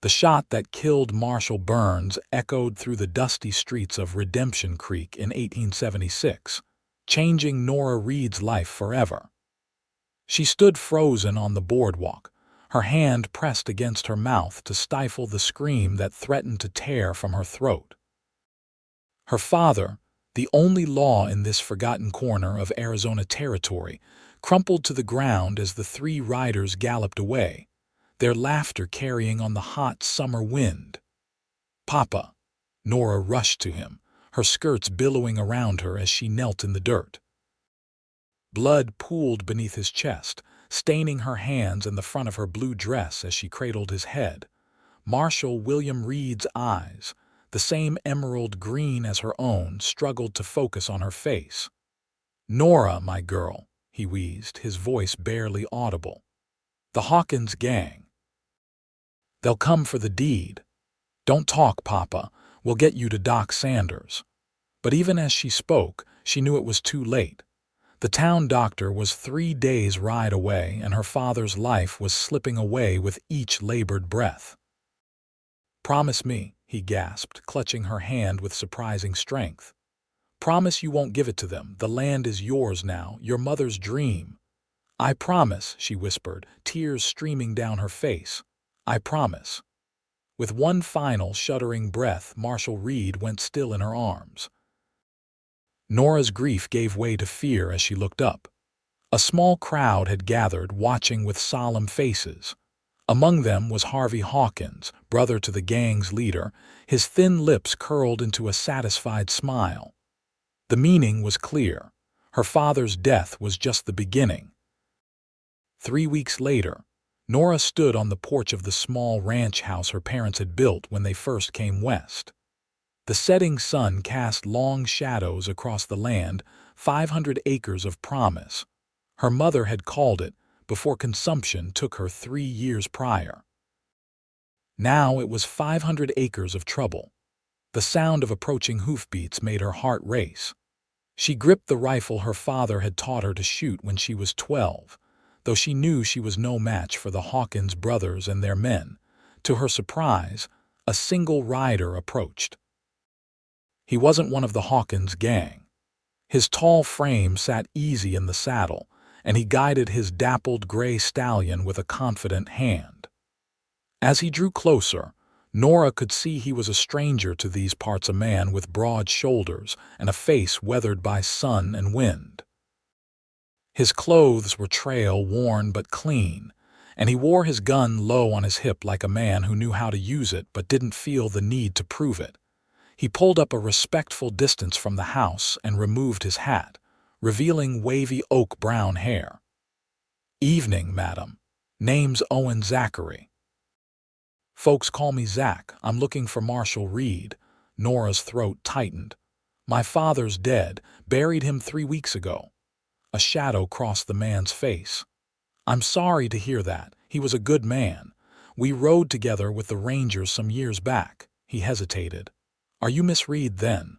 The shot that killed Marshal Burns echoed through the dusty streets of Redemption Creek in 1876, changing Nora Reed's life forever. She stood frozen on the boardwalk, her hand pressed against her mouth to stifle the scream that threatened to tear from her throat. Her father, the only law in this forgotten corner of Arizona territory, crumpled to the ground as the three riders galloped away, their laughter carrying on the hot summer wind. "Papa!" Nora rushed to him, her skirts billowing around her as she knelt in the dirt. Blood pooled beneath his chest, staining her hands and the front of her blue dress as she cradled his head. Marshal William Reed's eyes, the same emerald green as her own, struggled to focus on her face. "Nora, my girl," he wheezed, his voice barely audible. "The Hawkins gang. They'll come for the deed. Don't talk, Papa. We'll get you to Doc Sanders." But even as she spoke, she knew it was too late. The town doctor was 3 days' ride away, and her father's life was slipping away with each labored breath. "Promise me," he gasped, clutching her hand with surprising strength. "Promise you won't give it to them. The land is yours now, your mother's dream." "I promise," she whispered, tears streaming down her face. "I promise." With one final shuddering breath, Marshal Reed went still in her arms. Nora's grief gave way to fear as she looked up. A small crowd had gathered, watching with solemn faces. Among them was Harvey Hawkins, brother to the gang's leader, his thin lips curled into a satisfied smile. The meaning was clear. Her father's death was just the beginning. 3 weeks later, Nora stood on the porch of the small ranch house her parents had built when they first came west. The setting sun cast long shadows across the land, 500 acres of promise. Her mother had called it before consumption took her 3 years prior. Now it was 500 acres of trouble. The sound of approaching hoofbeats made her heart race. She gripped the rifle her father had taught her to shoot when she was 12, though she knew she was no match for the Hawkins brothers and their men. To her surprise, a single rider approached. He wasn't one of the Hawkins gang. His tall frame sat easy in the saddle, and he guided his dappled gray stallion with a confident hand. As he drew closer, Nora could see he was a stranger to these parts, a man with broad shoulders and a face weathered by sun and wind. His clothes were trail-worn but clean, and he wore his gun low on his hip like a man who knew how to use it but didn't feel the need to prove it. He pulled up a respectful distance from the house and removed his hat, revealing wavy oak-brown hair. "Evening, madam. Name's Owen Zachary." "Folks call me Zach. I'm looking for Marshal Reed." Nora's throat tightened. "My father's dead. Buried him 3 weeks ago." A shadow crossed the man's face. "I'm sorry to hear that. He was a good man. We rode together with the Rangers some years back." He hesitated. "Are you Miss Reed, then?"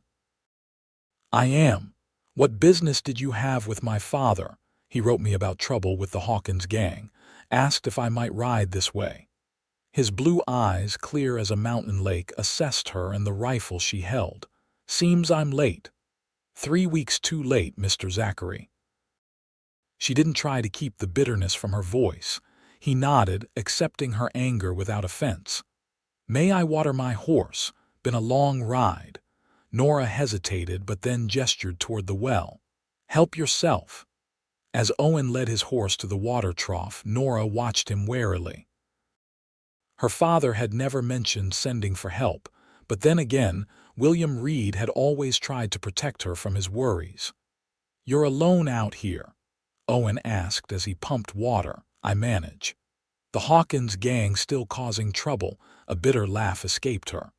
"I am. What business did you have with my father? He wrote me about trouble with the Hawkins gang. Asked if I might ride this way." His blue eyes, clear as a mountain lake, assessed her and the rifle she held. "Seems I'm late." 3 weeks too late, Mr. Zachary." She didn't try to keep the bitterness from her voice. He nodded, accepting her anger without offense. "May I water my horse? Been a long ride." Nora hesitated but then gestured toward the well. "Help yourself." As Owen led his horse to the water trough, Nora watched him warily. Her father had never mentioned sending for help, but then again, William Reed had always tried to protect her from his worries. "You're alone out here?" Owen asked as he pumped water. "I manage." "The Hawkins gang still causing trouble?" A bitter laugh escaped her.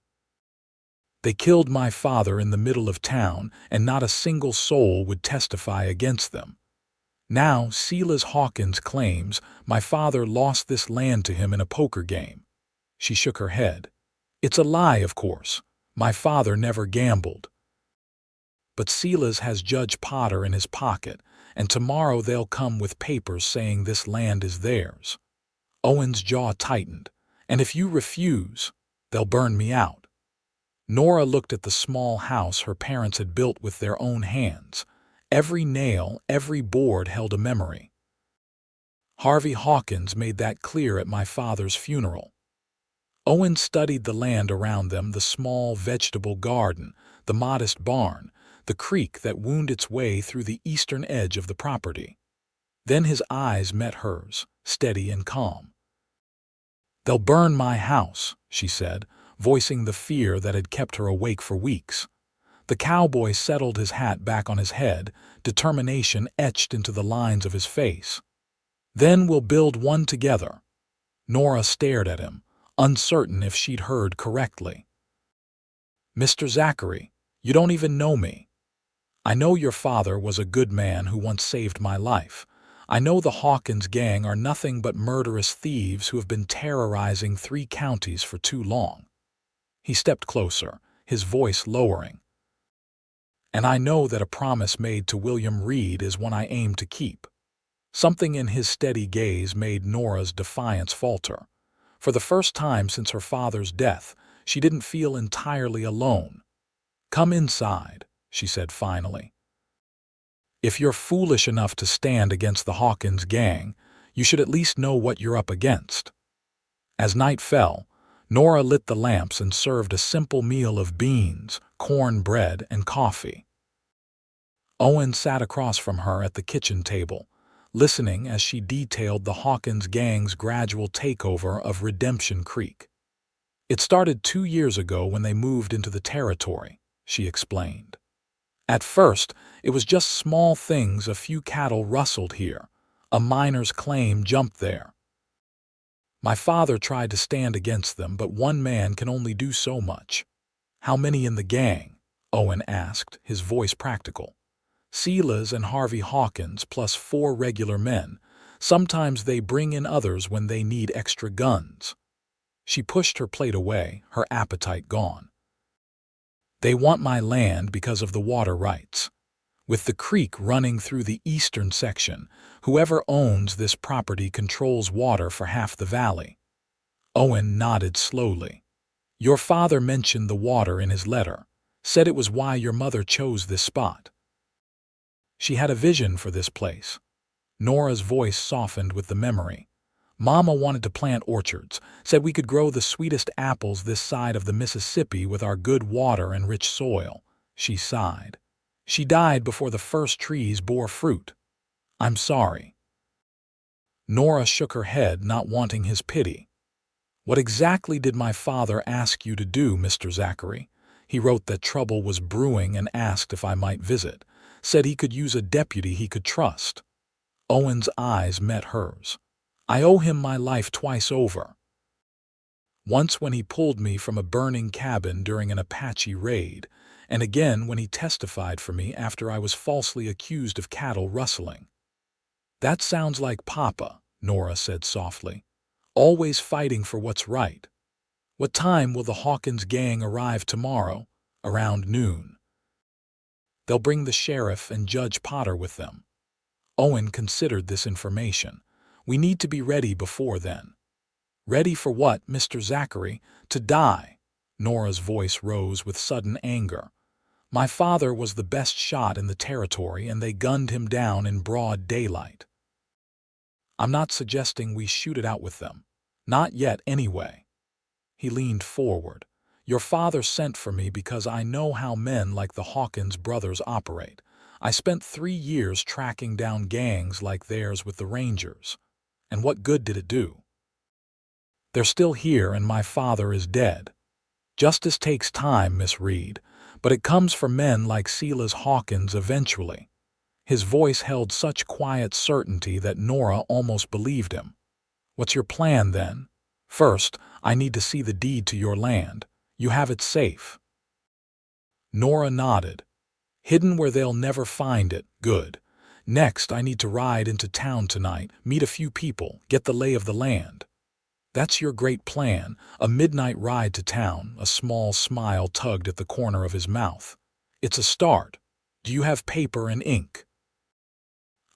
"They killed my father in the middle of town, and not a single soul would testify against them. Now, Silas Hawkins claims my father lost this land to him in a poker game." She shook her head. "It's a lie, of course. My father never gambled. But Silas has Judge Potter in his pocket, and tomorrow they'll come with papers saying this land is theirs." Owen's jaw tightened, And if you refuse, they'll burn me out." Nora looked at the small house her parents had built with their own hands. Every nail, every board held a memory. Harvey Hawkins made that clear at my father's funeral. Owen studied the land around them, the small vegetable garden, the modest barn, the creek that wound its way through the eastern edge of the property. Then his eyes met hers, steady and calm. "They'll burn my house," she said, voicing the fear that had kept her awake for weeks. The cowboy settled his hat back on his head, determination etched into the lines of his face. "Then we'll build one together." Nora stared at him, uncertain if she'd heard correctly. "Mr. Zachary, you don't even know me. I know your father was a good man who once saved my life. I know the Hawkins gang are nothing but murderous thieves who have been terrorizing 3 counties for too long." He stepped closer, his voice lowering. "And I know that a promise made to William Reed is one I aim to keep." Something in his steady gaze made Nora's defiance falter. For the first time since her father's death, she didn't feel entirely alone. "Come inside," she said finally. "If you're foolish enough to stand against the Hawkins gang, you should at least know what you're up against." As night fell, Nora lit the lamps and served a simple meal of beans, corn bread, and coffee. Owen sat across from her at the kitchen table, listening as she detailed the Hawkins gang's gradual takeover of Redemption Creek. "It started 2 years ago when they moved into the territory," she explained. "At first, it was just small things. A few cattle rustled here. A miner's claim jumped there. My father tried to stand against them, but one man can only do so much." "How many in the gang?" Owen asked, his voice practical. "Silas and Harvey Hawkins plus 4 regular men. Sometimes they bring in others when they need extra guns." She pushed her plate away, her appetite gone. "They want my land because of the water rights. With the creek running through the eastern section, whoever owns this property controls water for half the valley." Owen nodded slowly. "Your father mentioned the water in his letter, said it was why your mother chose this spot." She had a vision for this place. Nora's voice softened with the memory. "Mama wanted to plant orchards, said we could grow the sweetest apples this side of the Mississippi with our good water and rich soil." She sighed. "She died before the first trees bore fruit. I'm sorry." Nora shook her head, not wanting his pity. "What exactly did my father ask you to do, Mr. Zachary? He wrote that trouble was brewing and asked if I might visit. Said he could use a deputy he could trust." Owen's eyes met hers. "I owe him my life twice over. Once when he pulled me from a burning cabin during an Apache raid, and again when he testified for me after I was falsely accused of cattle rustling." "That sounds like Papa," Nora said softly. "Always fighting for what's right. What time will the Hawkins gang arrive tomorrow?" "Around noon. They'll bring the sheriff and Judge Potter with them." Owen considered this information. "We need to be ready before then." "Ready for what, Mr. Zachary? To die?" Nora's voice rose with sudden anger. "My father was the best shot in the territory, and they gunned him down in broad daylight. I'm not suggesting we shoot it out with them. Not yet, anyway." He leaned forward. "Your father sent for me because I know how men like the Hawkins brothers operate. I spent 3 years tracking down gangs like theirs with the Rangers. And what good did it do? They're still here and my father is dead. Justice takes time, Miss Reed, but it comes for men like Silas Hawkins eventually." His voice held such quiet certainty that Nora almost believed him. "What's your plan, then?" "First, I need to see the deed to your land. You have it safe." Nora nodded. "Hidden where they'll never find it. Good. Next, I need to ride into town tonight, meet a few people, get the lay of the land." "That's your great plan, a midnight ride to town." A small smile tugged at the corner of his mouth. "It's a start. Do you have paper and ink?"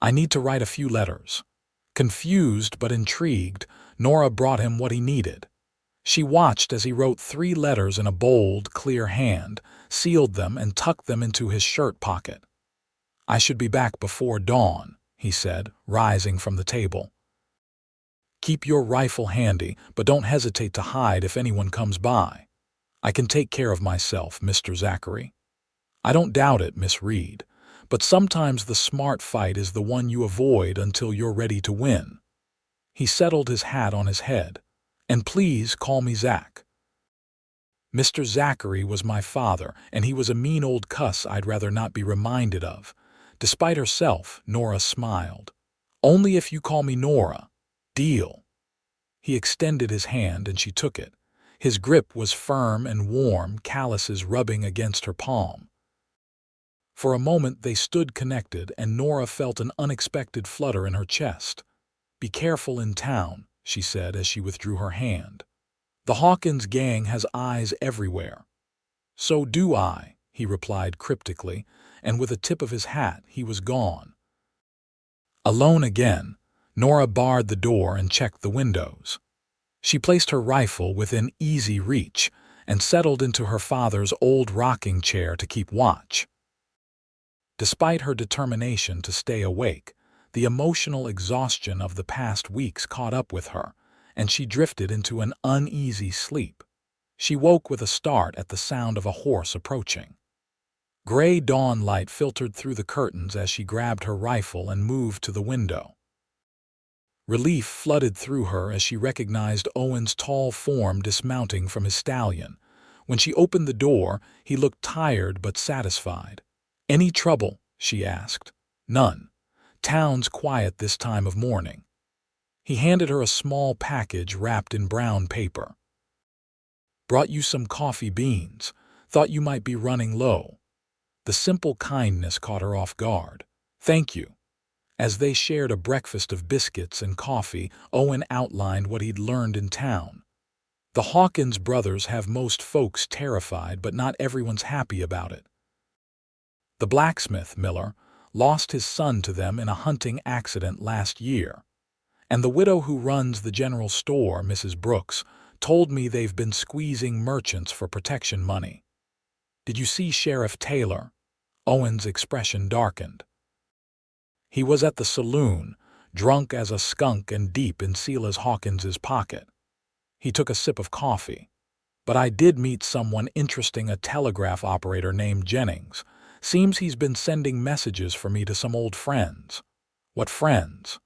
"I need to write a few letters." Confused but intrigued, Nora brought him what he needed. She watched as he wrote 3 letters in a bold, clear hand, sealed them, and tucked them into his shirt pocket. "I should be back before dawn," he said, rising from the table. "Keep your rifle handy, but don't hesitate to hide if anyone comes by. I can take care of myself, Mr. Zachary." "I don't doubt it, Miss Reed, but sometimes the smart fight is the one you avoid until you're ready to win." He settled his hat on his head. "And please call me Zach. Mr. Zachary was my father, and he was a mean old cuss I'd rather not be reminded of." Despite herself, Nora smiled. "Only if you call me Nora. Deal." He extended his hand and she took it. His grip was firm and warm, calluses rubbing against her palm. For a moment they stood connected, and Nora felt an unexpected flutter in her chest. "Be careful in town," she said as she withdrew her hand. "The Hawkins gang has eyes everywhere." "So do I," he replied cryptically, and with a tip of his hat he was gone. Alone again, Nora barred the door and checked the windows. She placed her rifle within easy reach and settled into her father's old rocking chair to keep watch. Despite her determination to stay awake, the emotional exhaustion of the past weeks caught up with her, and she drifted into an uneasy sleep. She woke with a start at the sound of a horse approaching. Gray dawn light filtered through the curtains as she grabbed her rifle and moved to the window. Relief flooded through her as she recognized Owen's tall form dismounting from his stallion. When she opened the door, he looked tired but satisfied. "Any trouble?" she asked. "None. Town's quiet this time of morning." He handed her a small package wrapped in brown paper. "Brought you some coffee beans. Thought you might be running low." The simple kindness caught her off guard. "Thank you." As they shared a breakfast of biscuits and coffee, Owen outlined what he'd learned in town. "The Hawkins brothers have most folks terrified, but not everyone's happy about it. The blacksmith, Miller, lost his son to them in a hunting accident last year. And the widow who runs the general store, Mrs. Brooks, told me they've been squeezing merchants for protection money. Did you see Sheriff Taylor?" Owen's expression darkened. "He was at the saloon, drunk as a skunk and deep in Silas Hawkins's pocket." He took a sip of coffee. "But I did meet someone interesting, a telegraph operator named Jennings. Seems he's been sending messages for me to some old friends." "What friends?"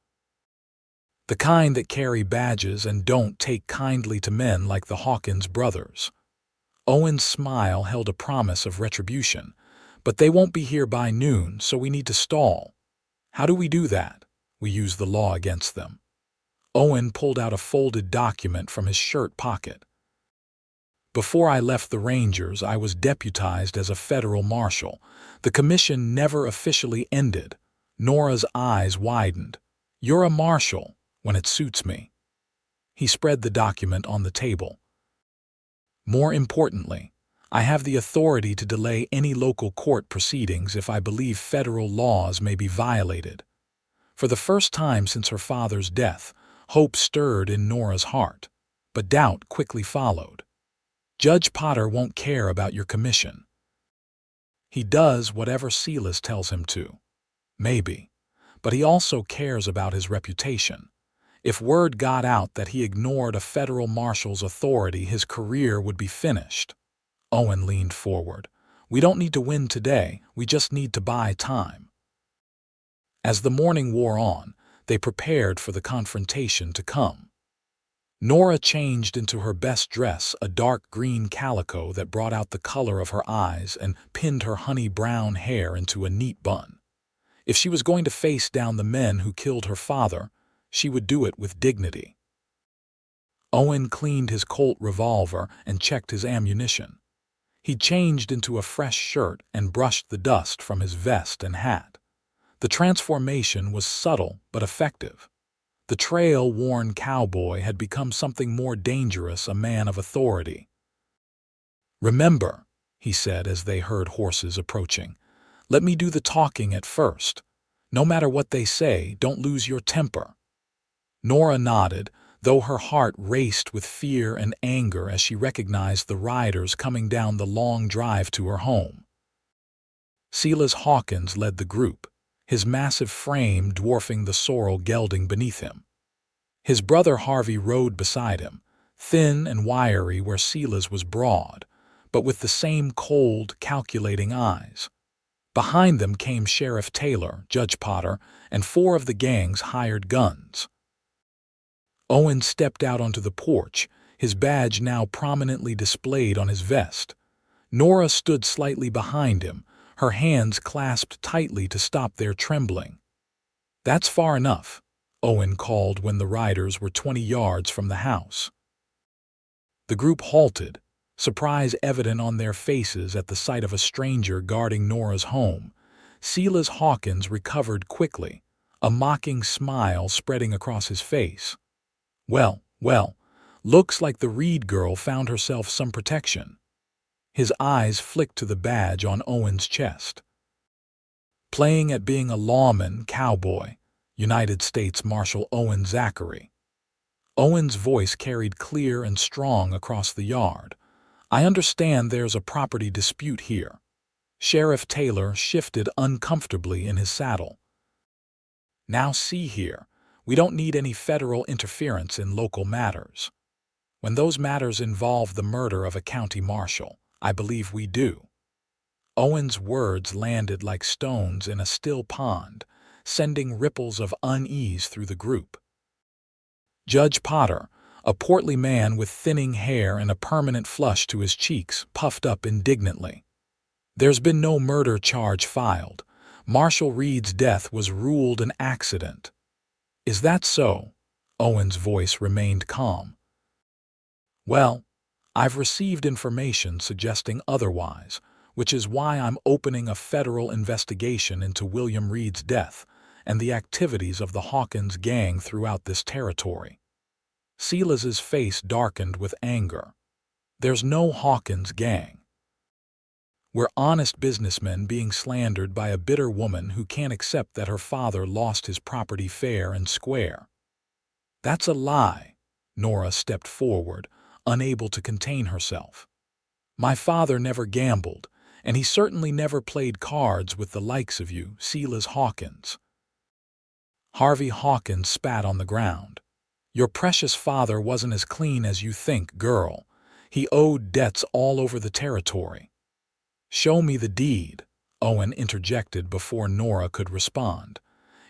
"The kind that carry badges and don't take kindly to men like the Hawkins brothers." Owen's smile held a promise of retribution. "But they won't be here by noon, so we need to stall." "How do we do that?" "We use the law against them." Owen pulled out a folded document from his shirt pocket. "Before I left the Rangers, I was deputized as a federal marshal. The commission never officially ended." Nora's eyes widened. "You're a marshal." "When it suits me." He spread the document on the table. "More importantly, I have the authority to delay any local court proceedings if I believe federal laws may be violated." For the first time since her father's death, hope stirred in Nora's heart, but doubt quickly followed. "Judge Potter won't care about your commission." "He does whatever Silas tells him to." "Maybe, but he also cares about his reputation. If word got out that he ignored a federal marshal's authority, his career would be finished." Owen leaned forward. "We don't need to win today, we just need to buy time." As the morning wore on, they prepared for the confrontation to come. Nora changed into her best dress, a dark green calico that brought out the color of her eyes, and pinned her honey brown hair into a neat bun. If she was going to face down the men who killed her father, she would do it with dignity. Owen cleaned his Colt revolver and checked his ammunition. He changed into a fresh shirt and brushed the dust from his vest and hat. The transformation was subtle but effective. The trail-worn cowboy had become something more dangerous, a man of authority. "Remember," he said as they heard horses approaching, "let me do the talking at first. No matter what they say, don't lose your temper." Nora nodded, though her heart raced with fear and anger as she recognized the riders coming down the long drive to her home. Silas Hawkins led the group, his massive frame dwarfing the sorrel gelding beneath him. His brother Harvey rode beside him, thin and wiry where Silas was broad, but with the same cold, calculating eyes. Behind them came Sheriff Taylor, Judge Potter, and 4 of the gang's hired guns. Owen stepped out onto the porch, his badge now prominently displayed on his vest. Nora stood slightly behind him, her hands clasped tightly to stop their trembling. "That's far enough," Owen called when the riders were 20 yards from the house. The group halted, surprise evident on their faces at the sight of a stranger guarding Nora's home. Silas Hawkins recovered quickly, a mocking smile spreading across his face. Well, looks like the Reed girl found herself some protection." His eyes flicked to the badge on Owen's chest. "Playing at being a lawman, Cowboy, United States Marshal Owen Zachary." Owen's voice carried clear and strong across the yard. "I understand there's a property dispute here." Sheriff Taylor shifted uncomfortably in his saddle. "Now see here, we don't need any federal interference in local matters. When those matters involve the murder of a county marshal, I believe we do." Owen's words landed like stones in a still pond, sending ripples of unease through the group. Judge Potter, a portly man with thinning hair and a permanent flush to his cheeks, puffed up indignantly. "There's been no murder charge filed. Marshal Reed's death was ruled an accident." "Is that so?" Owen's voice remained calm. "Well, I've received information suggesting otherwise, which is why I'm opening a federal investigation into William Reed's death and the activities of the Hawkins gang throughout this territory." Silas's face darkened with anger. "There's no Hawkins gang. We're honest businessmen being slandered by a bitter woman who can't accept that her father lost his property fair and square." "That's a lie." Nora stepped forward, unable to contain herself. "My father never gambled, and he certainly never played cards with the likes of you, Silas Hawkins." Harvey Hawkins spat on the ground. "Your precious father wasn't as clean as you think, girl. He owed debts all over the territory." "Show me the deed," Owen interjected before Nora could respond.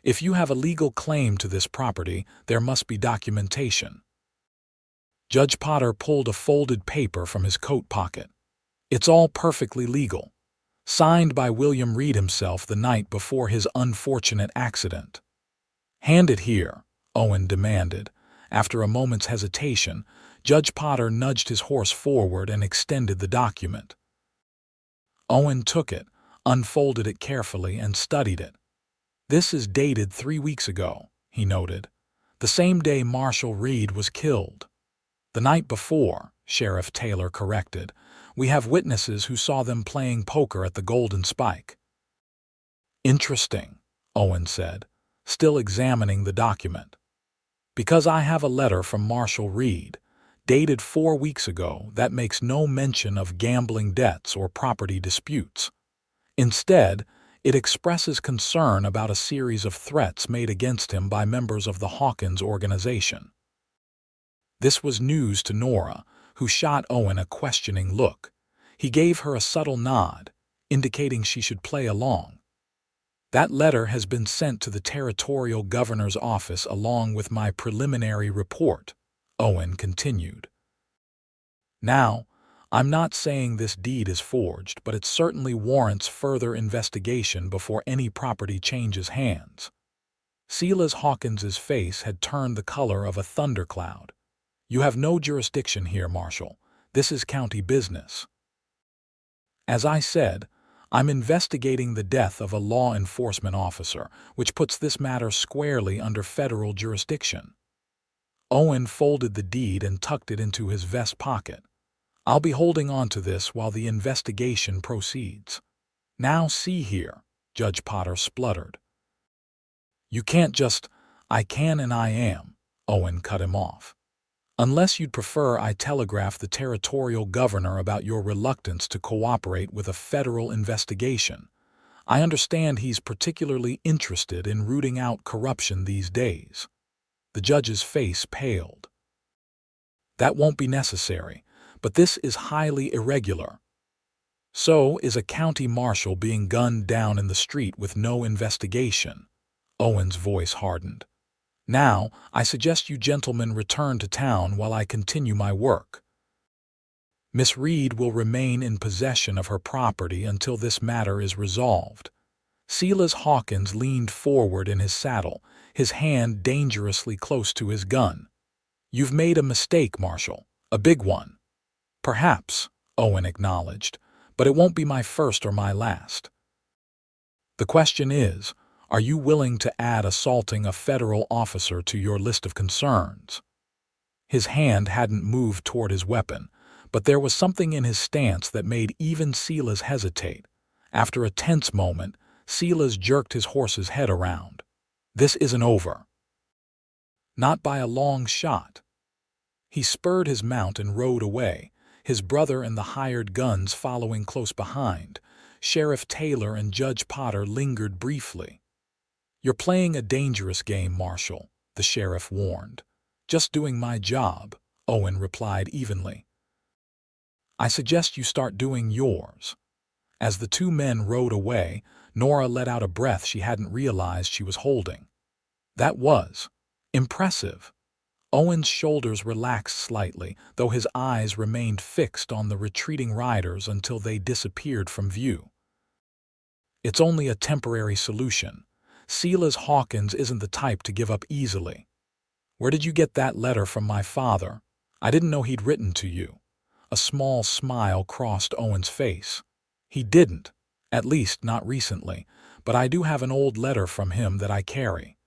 "If you have a legal claim to this property, there must be documentation." Judge Potter pulled a folded paper from his coat pocket. "It's all perfectly legal. Signed by William Reed himself the night before his unfortunate accident." "Hand it here," Owen demanded. After a moment's hesitation, Judge Potter nudged his horse forward and extended the document. Owen took it, unfolded it carefully, and studied it. "This is dated 3 weeks ago," he noted. "The same day Marshal Reed was killed." "The night before," Sheriff Taylor corrected. "We have witnesses who saw them playing poker at the Golden Spike." "Interesting," Owen said, still examining the document. "Because I have a letter from Marshal Reed, dated 4 weeks ago, that makes no mention of gambling debts or property disputes. Instead, it expresses concern about a series of threats made against him by members of the Hawkins organization." This was news to Nora, who shot Owen a questioning look. He gave her a subtle nod, indicating she should play along. "That letter has been sent to the territorial governor's office along with my preliminary report," Owen continued. "Now, I'm not saying this deed is forged, but it certainly warrants further investigation before any property changes hands." Silas Hawkins's face had turned the color of a thundercloud. "You have no jurisdiction here, Marshal. This is county business." "As I said, I'm investigating the death of a law enforcement officer, which puts this matter squarely under federal jurisdiction." Owen folded the deed and tucked it into his vest pocket. "I'll be holding on to this while the investigation proceeds." "Now see here," Judge Potter spluttered. "You can't just, 'I can and I am,'" Owen cut him off. Unless you'd prefer I telegraph the territorial governor about your reluctance to cooperate with a federal investigation. I understand he's particularly interested in rooting out corruption these days. The judge's face paled. That won't be necessary, but this is highly irregular. So is a county marshal being gunned down in the street with no investigation. Owen's voice hardened. Now, I suggest you gentlemen return to town while I continue my work. Miss Reed will remain in possession of her property until this matter is resolved. Silas Hawkins leaned forward in his saddle, his hand dangerously close to his gun. You've made a mistake, Marshal. A big one. Perhaps, Owen acknowledged, but it won't be my first or my last. The question is, are you willing to add assaulting a federal officer to your list of concerns? His hand hadn't moved toward his weapon, but there was something in his stance that made even Silas hesitate. After a tense moment, Silas jerked his horse's head around. This isn't over. Not by a long shot. He spurred his mount and rode away, his brother and the hired guns following close behind. Sheriff Taylor and Judge Potter lingered briefly. You're playing a dangerous game, Marshal, the sheriff warned. Just doing my job, Owen replied evenly. I suggest you start doing yours. As the two men rode away, Nora let out a breath she hadn't realized she was holding. That was impressive. Owen's shoulders relaxed slightly, though his eyes remained fixed on the retreating riders until they disappeared from view. It's only a temporary solution. Silas Hawkins isn't the type to give up easily. Where did you get that letter from my father? I didn't know he'd written to you. A small smile crossed Owen's face. He didn't, at least not recently, but I do have an old letter from him that I carry.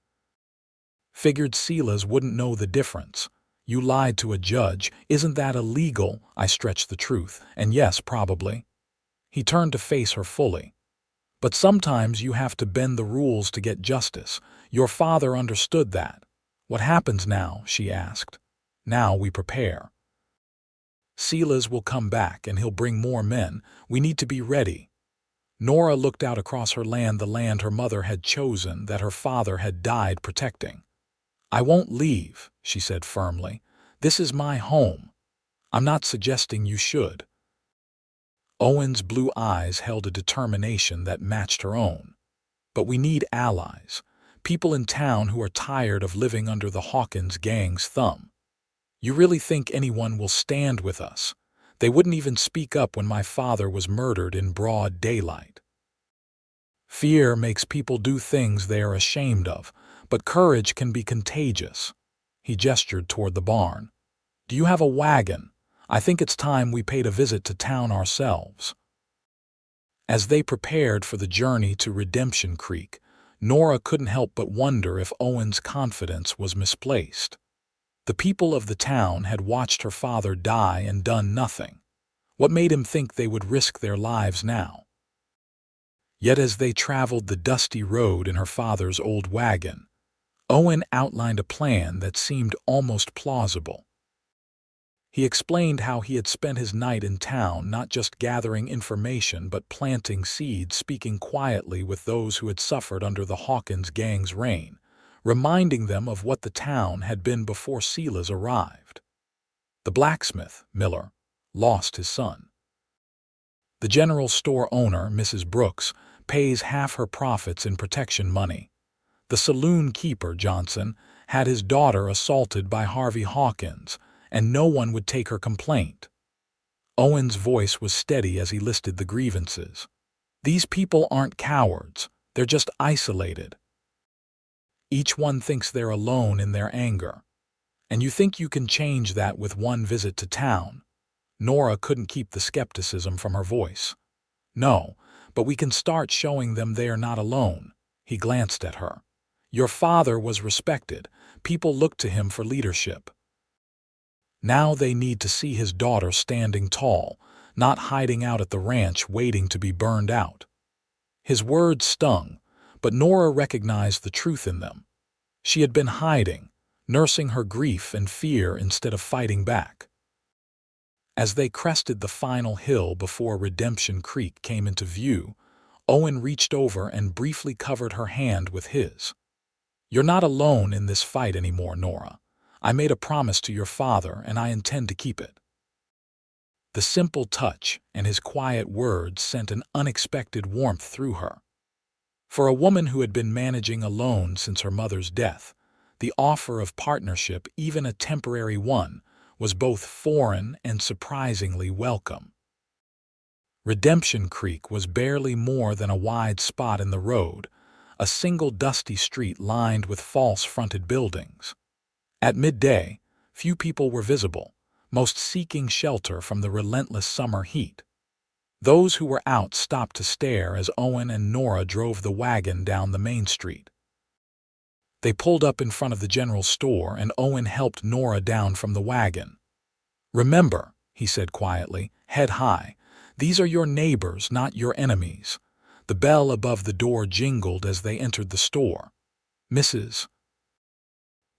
Figured Silas wouldn't know the difference. You lied to a judge. Isn't that illegal? I stretched the truth, and yes, probably. He turned to face her fully. But sometimes you have to bend the rules to get justice. Your father understood that. What happens now? She asked. Now we prepare. Silas will come back and he'll bring more men. We need to be ready. Nora looked out across her land, the land her mother had chosen, that her father had died protecting. I won't leave, she said firmly. This is my home. I'm not suggesting you should. Owen's blue eyes held a determination that matched her own. But we need allies, people in town who are tired of living under the Hawkins gang's thumb. You really think anyone will stand with us? They wouldn't even speak up when my father was murdered in broad daylight. Fear makes people do things they are ashamed of, but courage can be contagious. He gestured toward the barn. Do you have a wagon? I think it's time we paid a visit to town ourselves. As they prepared for the journey to Redemption Creek, Nora couldn't help but wonder if Owen's confidence was misplaced. The people of the town had watched her father die and done nothing. What made him think they would risk their lives now? Yet as they traveled the dusty road in her father's old wagon, Owen outlined a plan that seemed almost plausible. He explained how he had spent his night in town not just gathering information but planting seeds, speaking quietly with those who had suffered under the Hawkins gang's reign, reminding them of what the town had been before Silas arrived. The blacksmith, Miller, lost his son. The general store owner, Mrs. Brooks, pays half her profits in protection money. The saloon keeper, Johnson, had his daughter assaulted by Harvey Hawkins, and no one would take her complaint. Owen's voice was steady as he listed the grievances. These people aren't cowards, they're just isolated. Each one thinks they're alone in their anger. And you think you can change that with one visit to town? Nora couldn't keep the skepticism from her voice. No, but we can start showing them they are not alone. He glanced at her. Your father was respected. People looked to him for leadership. Now they need to see his daughter standing tall, not hiding out at the ranch waiting to be burned out. His words stung, but Nora recognized the truth in them. She had been hiding, nursing her grief and fear instead of fighting back. As they crested the final hill before Redemption Creek came into view, Owen reached over and briefly covered her hand with his. "You're not alone in this fight anymore, Nora. I made a promise to your father, and I intend to keep it." The simple touch and his quiet words sent an unexpected warmth through her. For a woman who had been managing alone since her mother's death, the offer of partnership, even a temporary one, was both foreign and surprisingly welcome. Redemption Creek was barely more than a wide spot in the road, a single dusty street lined with false-fronted buildings. At midday, few people were visible, most seeking shelter from the relentless summer heat. Those who were out stopped to stare as Owen and Nora drove the wagon down the main street. They pulled up in front of the general store, and Owen helped Nora down from the wagon. "Remember," he said quietly, head high, "these are your neighbors, not your enemies." The bell above the door jingled as they entered the store. Mrs.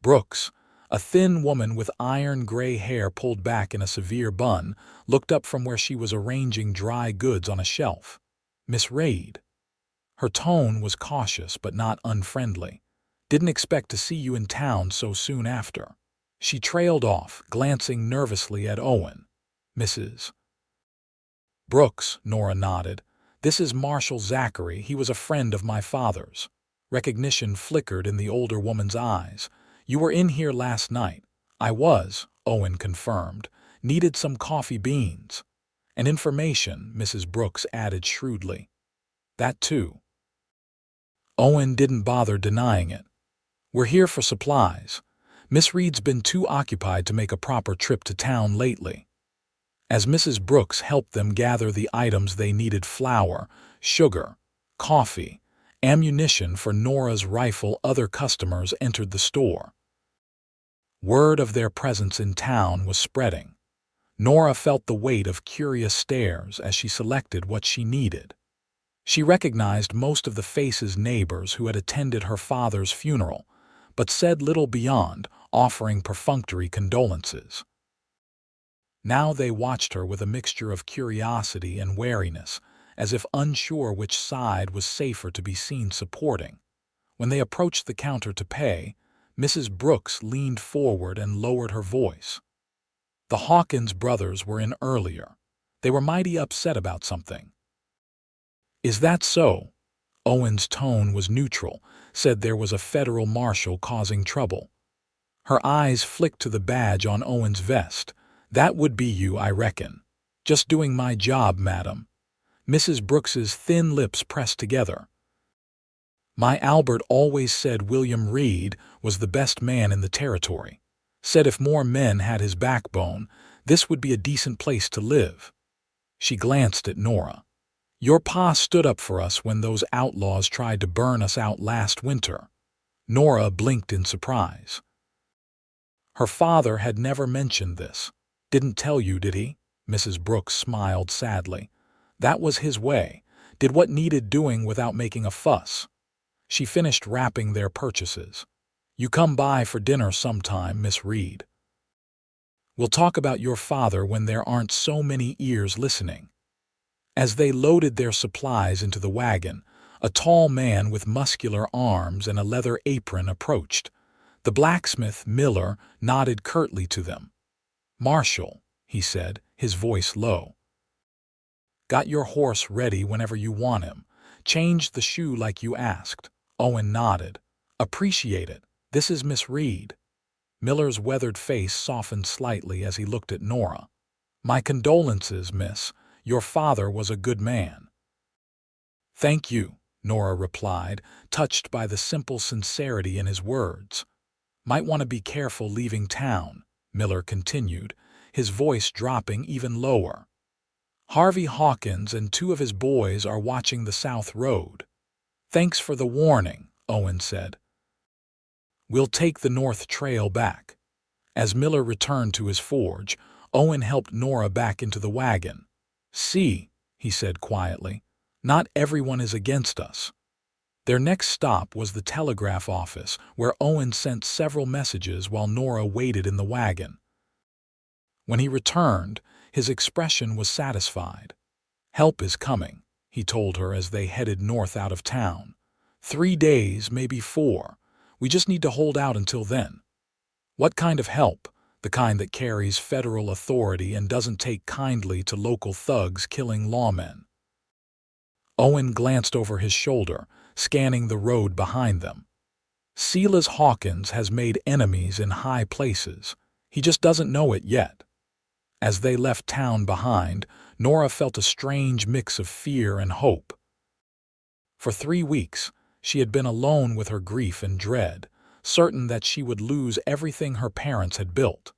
Brooks, a thin woman with iron-gray hair pulled back in a severe bun, looked up from where she was arranging dry goods on a shelf. "Miss Reed." Her tone was cautious but not unfriendly. "Didn't expect to see you in town so soon after." She trailed off, glancing nervously at Owen. "Mrs. Brooks," Nora nodded. "This is Marshal Zachary. He was a friend of my father's." Recognition flickered in the older woman's eyes. "You were in here last night." "I was," Owen confirmed. "Needed some coffee beans." "And information," Mrs. Brooks added shrewdly. "That too." Owen didn't bother denying it. "We're here for supplies. Miss Reed's been too occupied to make a proper trip to town lately." As Mrs. Brooks helped them gather the items they needed, flour, sugar, coffee, ammunition for Nora's rifle, other customers entered the store. Word of their presence in town was spreading. Nora felt the weight of curious stares as she selected what she needed. She recognized most of the faces, neighbors who had attended her father's funeral, but said little beyond offering perfunctory condolences. Now they watched her with a mixture of curiosity and wariness, as if unsure which side was safer to be seen supporting. When they approached the counter to pay, Mrs. Brooks leaned forward and lowered her voice. "The Hawkins brothers were in earlier. They were mighty upset about something." "Is that so?" Owen's tone was neutral, said there was a federal marshal causing trouble. Her eyes flicked to the badge on Owen's vest. "That would be you, I reckon." "Just doing my job, madam." Mrs. Brooks's thin lips pressed together. "My Albert always said William Reed was the best man in the territory. Said if more men had his backbone, this would be a decent place to live." She glanced at Nora. "Your pa stood up for us when those outlaws tried to burn us out last winter." Nora blinked in surprise. Her father had never mentioned this. "Didn't tell you, did he?" Mrs. Brooks smiled sadly. "That was his way. Did what needed doing without making a fuss." She finished wrapping their purchases. "You come by for dinner sometime, Miss Reed. We'll talk about your father when there aren't so many ears listening." As they loaded their supplies into the wagon, a tall man with muscular arms and a leather apron approached. The blacksmith, Miller, nodded curtly to them. "Marshal," he said, his voice low. "Got your horse ready whenever you want him. Changed the shoe like you asked." Owen nodded. "Appreciate it. This is Miss Reed." Miller's weathered face softened slightly as he looked at Nora. "My condolences, miss. Your father was a good man." "Thank you," Nora replied, touched by the simple sincerity in his words. "Might want to be careful leaving town," Miller continued, his voice dropping even lower. "Harvey Hawkins and 2 of his boys are watching the South Road." "Thanks for the warning," Owen said. "We'll take the North Trail back." As Miller returned to his forge, Owen helped Nora back into the wagon. "See," he said quietly, "not everyone is against us." Their next stop was the telegraph office, where Owen sent several messages while Nora waited in the wagon. When he returned, his expression was satisfied. "Help is coming," he told her as they headed north out of town. "3 days, maybe 4. We just need to hold out until then." "What kind of help?" "The kind that carries federal authority and doesn't take kindly to local thugs killing lawmen." Owen glanced over his shoulder, scanning the road behind them. "Silas Hawkins has made enemies in high places. He just doesn't know it yet." As they left town behind, Nora felt a strange mix of fear and hope. For 3 weeks, she had been alone with her grief and dread, certain that she would lose everything her parents had built.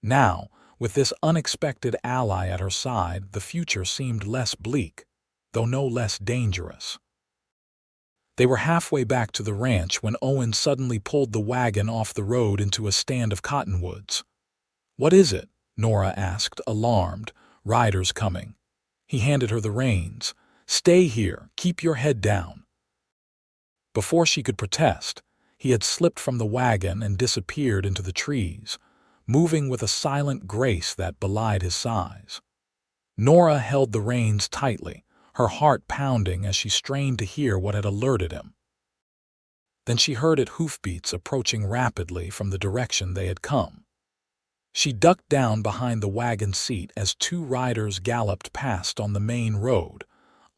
Now, with this unexpected ally at her side, the future seemed less bleak, though no less dangerous. They were halfway back to the ranch when Owen suddenly pulled the wagon off the road into a stand of cottonwoods. "What is it?" Nora asked, alarmed. "Riders coming." He handed her the reins. "Stay here. Keep your head down." Before she could protest, he had slipped from the wagon and disappeared into the trees, moving with a silent grace that belied his size. Nora held the reins tightly, her heart pounding as she strained to hear what had alerted him. Then she heard its hoofbeats approaching rapidly from the direction they had come. She ducked down behind the wagon seat as 2 riders galloped past on the main road,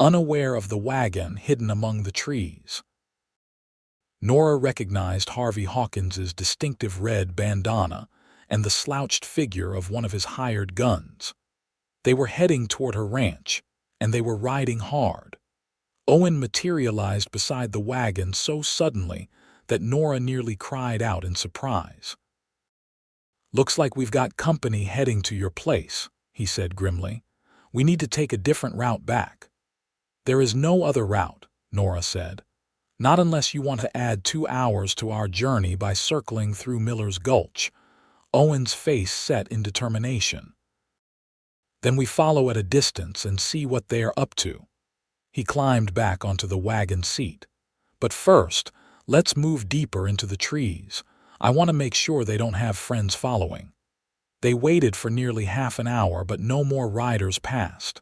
unaware of the wagon hidden among the trees. Nora recognized Harvey Hawkins's distinctive red bandana and the slouched figure of one of his hired guns. They were heading toward her ranch, and they were riding hard. Owen materialized beside the wagon so suddenly that Nora nearly cried out in surprise. "Looks like we've got company heading to your place," he said grimly. "We need to take a different route back." "There is no other route," Nora said. "Not unless you want to add 2 hours to our journey by circling through Miller's Gulch." Owen's face set in determination. "Then we follow at a distance and see what they are up to." He climbed back onto the wagon seat. "But first, let's move deeper into the trees. I want to make sure they don't have friends following." They waited for nearly half an hour, but no more riders passed.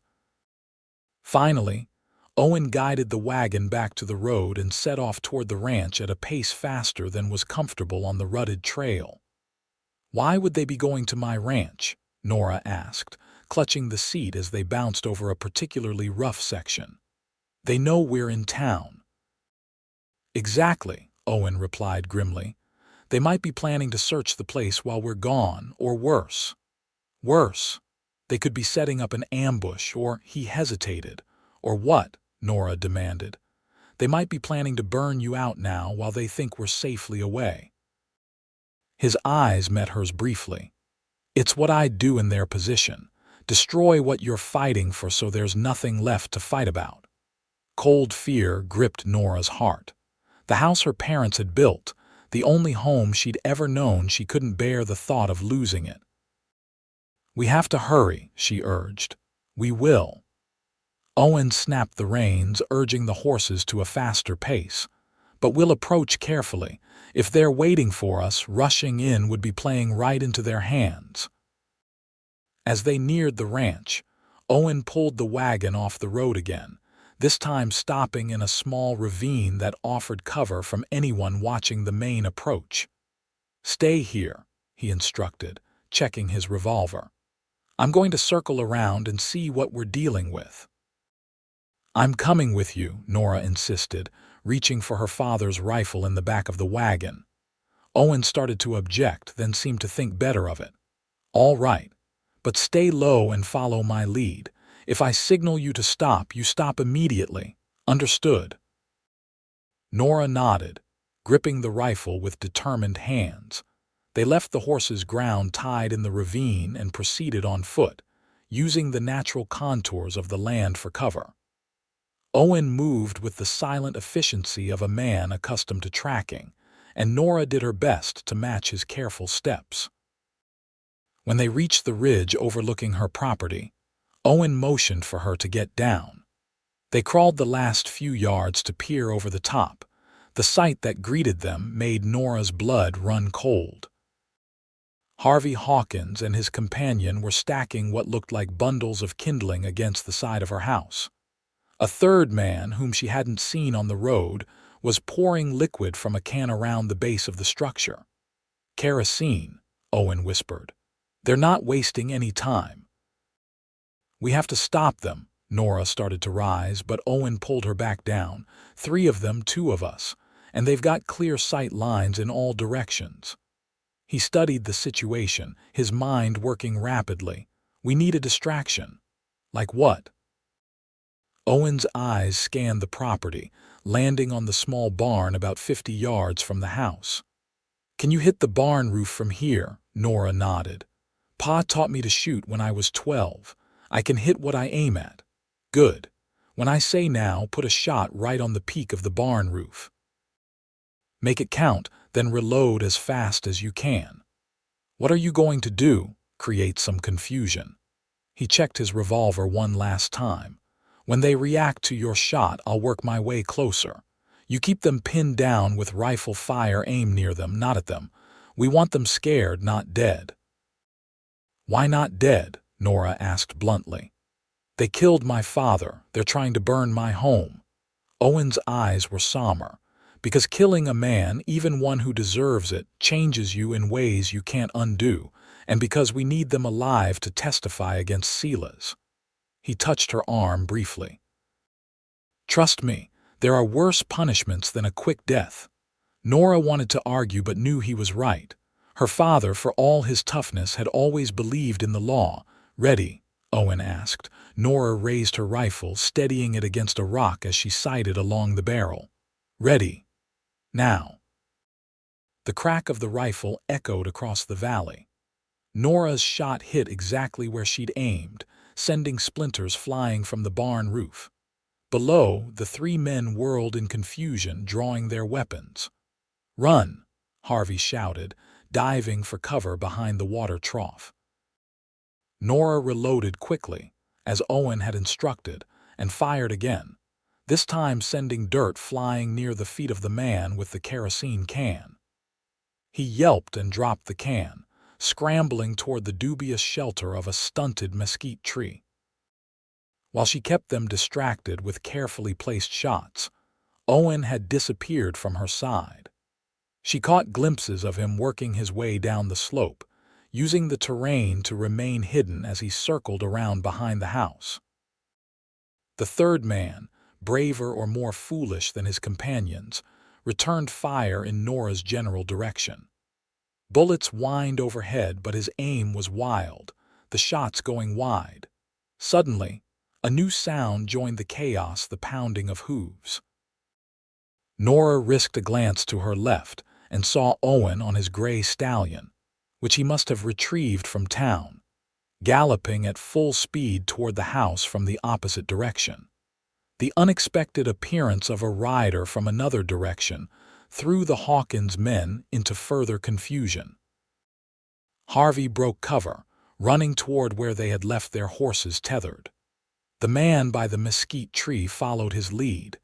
Finally, Owen guided the wagon back to the road and set off toward the ranch at a pace faster than was comfortable on the rutted trail. "Why would they be going to my ranch?" Nora asked, clutching the seat as they bounced over a particularly rough section. "They know we're in town." "Exactly," Owen replied grimly. "They might be planning to search the place while we're gone, or worse. Worse, they could be setting up an ambush," or he hesitated. "Or what?" Nora demanded. "They might be planning to burn you out now while they think we're safely away." His eyes met hers briefly. "It's what I'd do in their position. Destroy what you're fighting for so there's nothing left to fight about." Cold fear gripped Nora's heart. The house her parents had built, the only home she'd ever known, she couldn't bear the thought of losing it. "We have to hurry," she urged. "We will." Owen snapped the reins, urging the horses to a faster pace. "But we'll approach carefully. If they're waiting for us, rushing in would be playing right into their hands." As they neared the ranch, Owen pulled the wagon off the road again, this time stopping in a small ravine that offered cover from anyone watching the main approach. "Stay here," he instructed, checking his revolver. "I'm going to circle around and see what we're dealing with." "I'm coming with you," Nora insisted, reaching for her father's rifle in the back of the wagon. Owen started to object, then seemed to think better of it. "All right, but stay low and follow my lead. If I signal you to stop, you stop immediately. Understood?" Nora nodded, gripping the rifle with determined hands. They left the horses ground tied in the ravine and proceeded on foot, using the natural contours of the land for cover. Owen moved with the silent efficiency of a man accustomed to tracking, and Nora did her best to match his careful steps. When they reached the ridge overlooking her property, Owen motioned for her to get down. They crawled the last few yards to peer over the top. The sight that greeted them made Nora's blood run cold. Harvey Hawkins and his companion were stacking what looked like bundles of kindling against the side of her house. A third man, whom she hadn't seen on the road, was pouring liquid from a can around the base of the structure. "Kerosene," Owen whispered. "They're not wasting any time." "We have to stop them." Nora started to rise, but Owen pulled her back down. "Three of them, two of us, and they've got clear sight lines in all directions." He studied the situation, his mind working rapidly. "We need a distraction." "Like what?" Owen's eyes scanned the property, landing on the small barn about 50 yards from the house. "Can you hit the barn roof from here?" Nora nodded. "Pa taught me to shoot when I was 12. I can hit what I aim at." "Good. When I say now, put a shot right on the peak of the barn roof. Make it count, then reload as fast as you can." "What are you going to do?" "Create some confusion." He checked his revolver one last time. "When they react to your shot, I'll work my way closer. You keep them pinned down with rifle fire aimed near them, not at them. We want them scared, not dead." "Why not dead?" Nora asked bluntly. "They killed my father. They're trying to burn my home." Owen's eyes were somber. "Because killing a man, even one who deserves it, changes you in ways you can't undo, and because we need them alive to testify against Silas." He touched her arm briefly. "Trust me, there are worse punishments than a quick death." Nora wanted to argue but knew he was right. Her father, for all his toughness, had always believed in the law. "Ready?" Owen asked. Nora raised her rifle, steadying it against a rock as she sighted along the barrel. "Ready. Now." The crack of the rifle echoed across the valley. Nora's shot hit exactly where she'd aimed, sending splinters flying from the barn roof. Below, the three men whirled in confusion, drawing their weapons. "Run!" Harvey shouted, diving for cover behind the water trough. Nora reloaded quickly, as Owen had instructed, and fired again, this time sending dirt flying near the feet of the man with the kerosene can. He yelped and dropped the can, scrambling toward the dubious shelter of a stunted mesquite tree. While she kept them distracted with carefully placed shots, Owen had disappeared from her side. She caught glimpses of him working his way down the slope, using the terrain to remain hidden as he circled around behind the house. The third man, braver or more foolish than his companions, returned fire in Nora's general direction. Bullets whined overhead, but his aim was wild, the shots going wide. Suddenly, a new sound joined the chaos, the pounding of hooves. Nora risked a glance to her left and saw Owen on his gray stallion, which he must have retrieved from town, galloping at full speed toward the house from the opposite direction. The unexpected appearance of a rider from another direction threw the Hawkins men into further confusion. Harvey broke cover, running toward where they had left their horses tethered. The man by the mesquite tree followed his lead,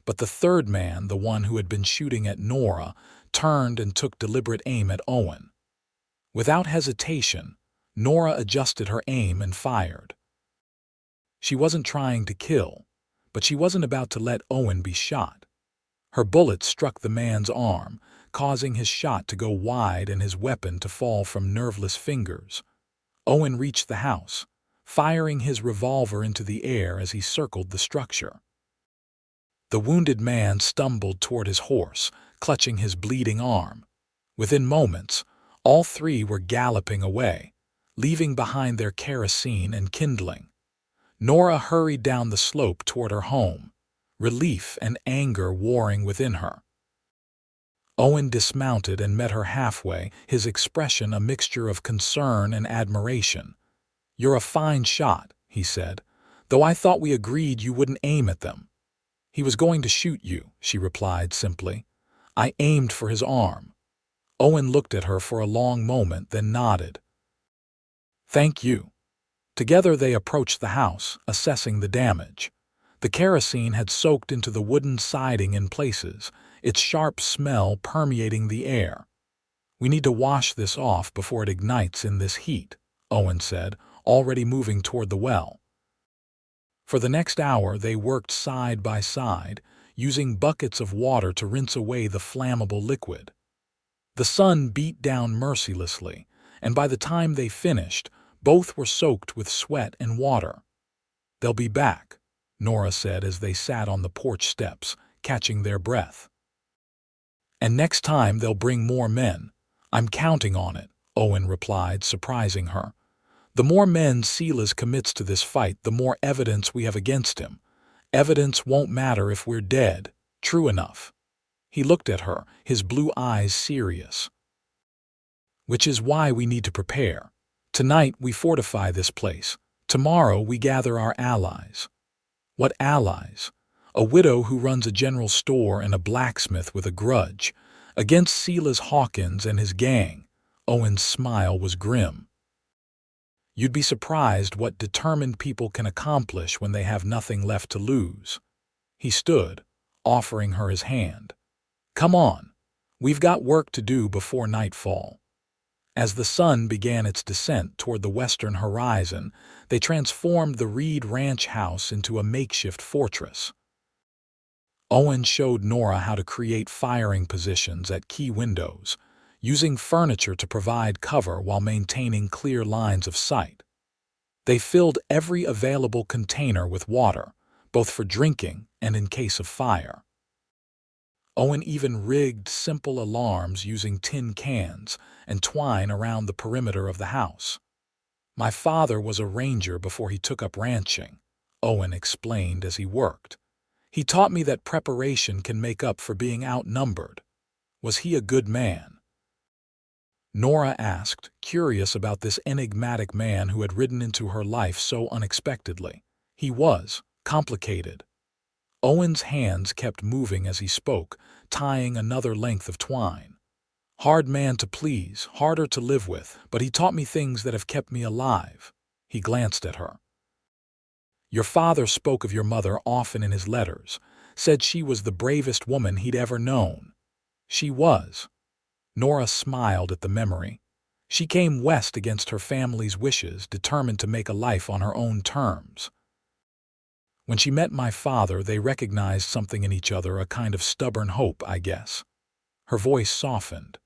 but the third man, the one who had been shooting at Nora, turned and took deliberate aim at Owen. Without hesitation, Nora adjusted her aim and fired. She wasn't trying to kill, but she wasn't about to let Owen be shot. Her bullet struck the man's arm, causing his shot to go wide and his weapon to fall from nerveless fingers. Owen reached the house, firing his revolver into the air as he circled the structure. The wounded man stumbled toward his horse, clutching his bleeding arm. Within moments, all three were galloping away, leaving behind their kerosene and kindling. Nora hurried down the slope toward her home, relief and anger warring within her. Owen dismounted and met her halfway, his expression a mixture of concern and admiration. "You're a fine shot," he said, "though I thought we agreed you wouldn't aim at them." "He was going to shoot you," she replied simply. "I aimed for his arm." Owen looked at her for a long moment, then nodded. "Thank you." Together they approached the house, assessing the damage. The The kerosene had soaked into the wooden siding in places, its sharp smell permeating the air. "We need to wash this off before it ignites in this heat," Owen said, already moving toward the well. For the next hour they worked side by side, using buckets of water to rinse away the flammable liquid. The sun beat down mercilessly, and by the time they finished, both were soaked with sweat and water. "They'll be back," Nora said as they sat on the porch steps, catching their breath. "And next time they'll bring more men. I'm counting on it," Owen replied, surprising her. "The more men Silas commits to this fight, the more evidence we have against him. Evidence won't matter if we're dead. True enough." He looked at her, his blue eyes serious. "Which is why we need to prepare. Tonight we fortify this place. Tomorrow we gather our allies." "What allies?" "A widow who runs a general store and a blacksmith with a grudge. Against Silas Hawkins and his gang." Owen's smile was grim. "You'd be surprised what determined people can accomplish when they have nothing left to lose." He stood, offering her his hand. "Come on. We've got work to do before nightfall." As the sun began its descent toward the western horizon, they transformed the Reed ranch house into a makeshift fortress. Owen showed Nora how to create firing positions at key windows, using furniture to provide cover while maintaining clear lines of sight. They filled every available container with water, both for drinking and in case of fire. Owen even rigged simple alarms using tin cans and twine around the perimeter of the house. "My father was a ranger before he took up ranching," Owen explained as he worked. "He taught me that preparation can make up for being outnumbered." "Was he a good man?" Nora asked, curious about this enigmatic man who had ridden into her life so unexpectedly. "He was complicated." Owen's hands kept moving as he spoke, tying another length of twine. "Hard man to please, harder to live with, but he taught me things that have kept me alive." He glanced at her. "Your father spoke of your mother often in his letters, said she was the bravest woman he'd ever known." "She was." Nora smiled at the memory. "She came west against her family's wishes, determined to make a life on her own terms. When she met my father, they recognized something in each other, a kind of stubborn hope, I guess." Her voice softened.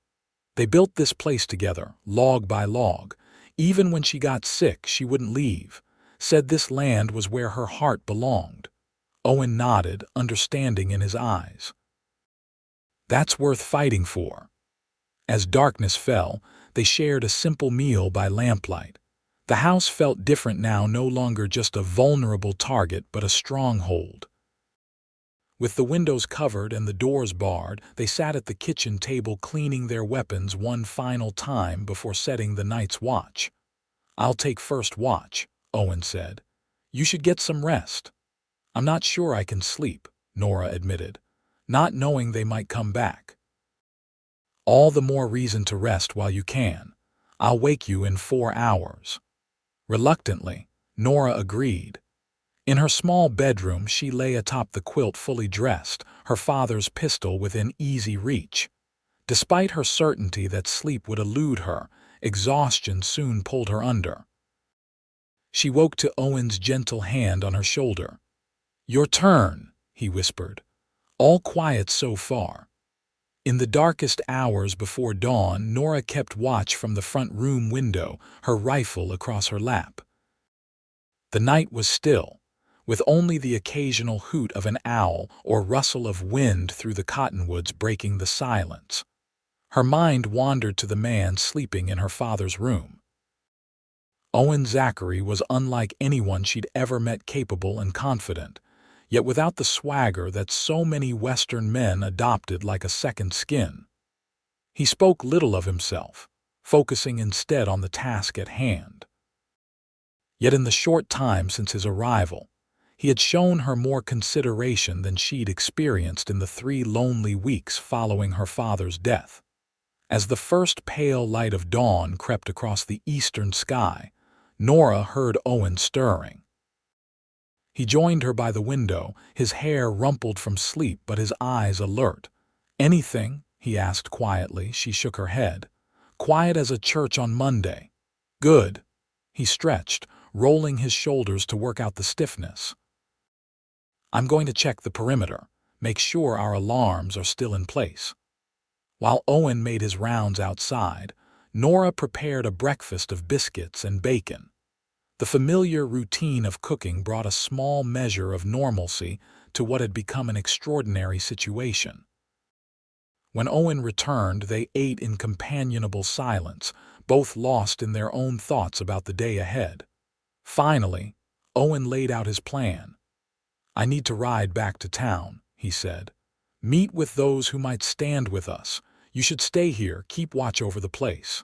"They built this place together, log by log. Even when she got sick, she wouldn't leave. Said this land was where her heart belonged." Owen nodded, understanding in his eyes. "That's worth fighting for." As darkness fell, they shared a simple meal by lamplight. The house felt different now, no longer just a vulnerable target, but a stronghold. With the windows covered and the doors barred, they sat at the kitchen table cleaning their weapons one final time before setting the night's watch. "I'll take first watch," Owen said. "You should get some rest." "I'm not sure I can sleep," Nora admitted, "not knowing they might come back." "All the more reason to rest while you can. I'll wake you in 4 hours." Reluctantly, Nora agreed. In her small bedroom, she lay atop the quilt fully dressed, her father's pistol within easy reach. Despite her certainty that sleep would elude her, exhaustion soon pulled her under. She woke to Owen's gentle hand on her shoulder. "Your turn," he whispered. "All quiet so far." In the darkest hours before dawn, Nora kept watch from the front room window, her rifle across her lap. The night was still, with only the occasional hoot of an owl or rustle of wind through the cottonwoods breaking the silence. Her mind wandered to the man sleeping in her father's room. Owen Zachary was unlike anyone she'd ever met, capable and confident, yet without the swagger that so many Western men adopted like a second skin. He spoke little of himself, focusing instead on the task at hand. Yet in the short time since his arrival, he had shown her more consideration than she'd experienced in the 3 lonely weeks following her father's death. As the first pale light of dawn crept across the eastern sky, Nora heard Owen stirring. He joined her by the window, his hair rumpled from sleep but his eyes alert. "Anything?" he asked quietly. She shook her head. "Quiet as a church on Monday." "Good." He stretched, rolling his shoulders to work out the stiffness. "I'm going to check the perimeter, make sure our alarms are still in place." While Owen made his rounds outside, Nora prepared a breakfast of biscuits and bacon. The familiar routine of cooking brought a small measure of normalcy to what had become an extraordinary situation. When Owen returned, they ate in companionable silence, both lost in their own thoughts about the day ahead. Finally, Owen laid out his plan. "I need to ride back to town," he said. "Meet with those who might stand with us. You should stay here, keep watch over the place."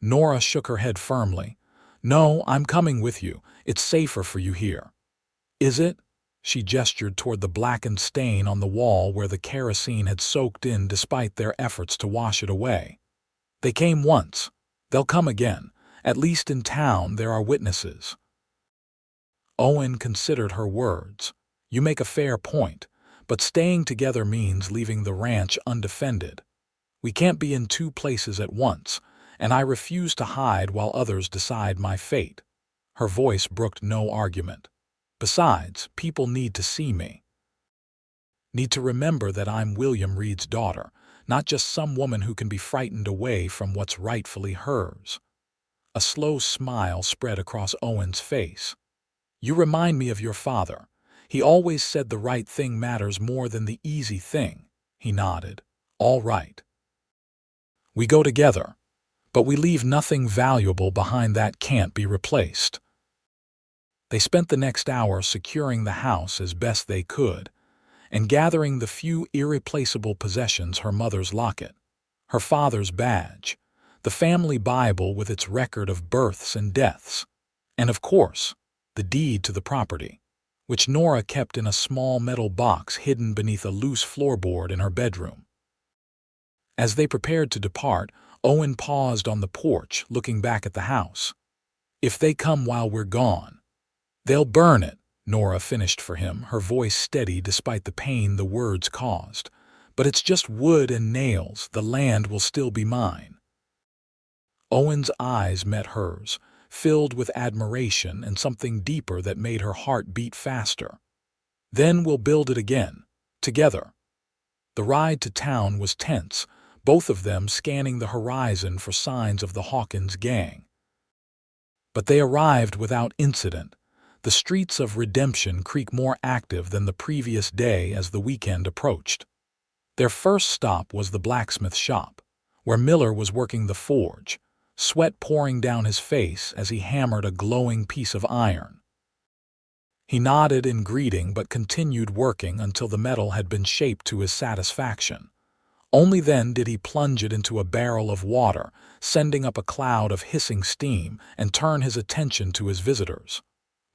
Nora shook her head firmly. "No, I'm coming with you. It's safer for you here." "Is it?" She gestured toward the blackened stain on the wall where the kerosene had soaked in despite their efforts to wash it away. "They came once. They'll come again. At least in town there are witnesses." Owen considered her words. "You make a fair point, but staying together means leaving the ranch undefended. We can't be in two places at once, and I refuse to hide while others decide my fate." Her voice brooked no argument. "Besides, people need to see me. Need to remember that I'm William Reed's daughter, not just some woman who can be frightened away from what's rightfully hers." A slow smile spread across Owen's face. "You remind me of your father. He always said the right thing matters more than the easy thing." He nodded. "All right. We go together, but we leave nothing valuable behind that can't be replaced." They spent the next hour securing the house as best they could, and gathering the few irreplaceable possessions: her mother's locket, her father's badge, the family Bible with its record of births and deaths, and of course, the deed to the property, which Nora kept in a small metal box hidden beneath a loose floorboard in her bedroom. As they prepared to depart, Owen paused on the porch, looking back at the house. "If they come while we're gone, they'll burn it," Nora finished for him, her voice steady despite the pain the words caused. "But it's just wood and nails. The land will still be mine." Owen's eyes met hers, filled with admiration and something deeper that made her heart beat faster. "Then we'll build it again, together." The ride to town was tense, both of them scanning the horizon for signs of the Hawkins gang. But they arrived without incident, the streets of Redemption Creek more active than the previous day as the weekend approached. Their first stop was the blacksmith shop, where Miller was working the forge, sweat pouring down his face as he hammered a glowing piece of iron. He nodded in greeting but continued working until the metal had been shaped to his satisfaction. Only then did he plunge it into a barrel of water, sending up a cloud of hissing steam, and turn his attention to his visitors.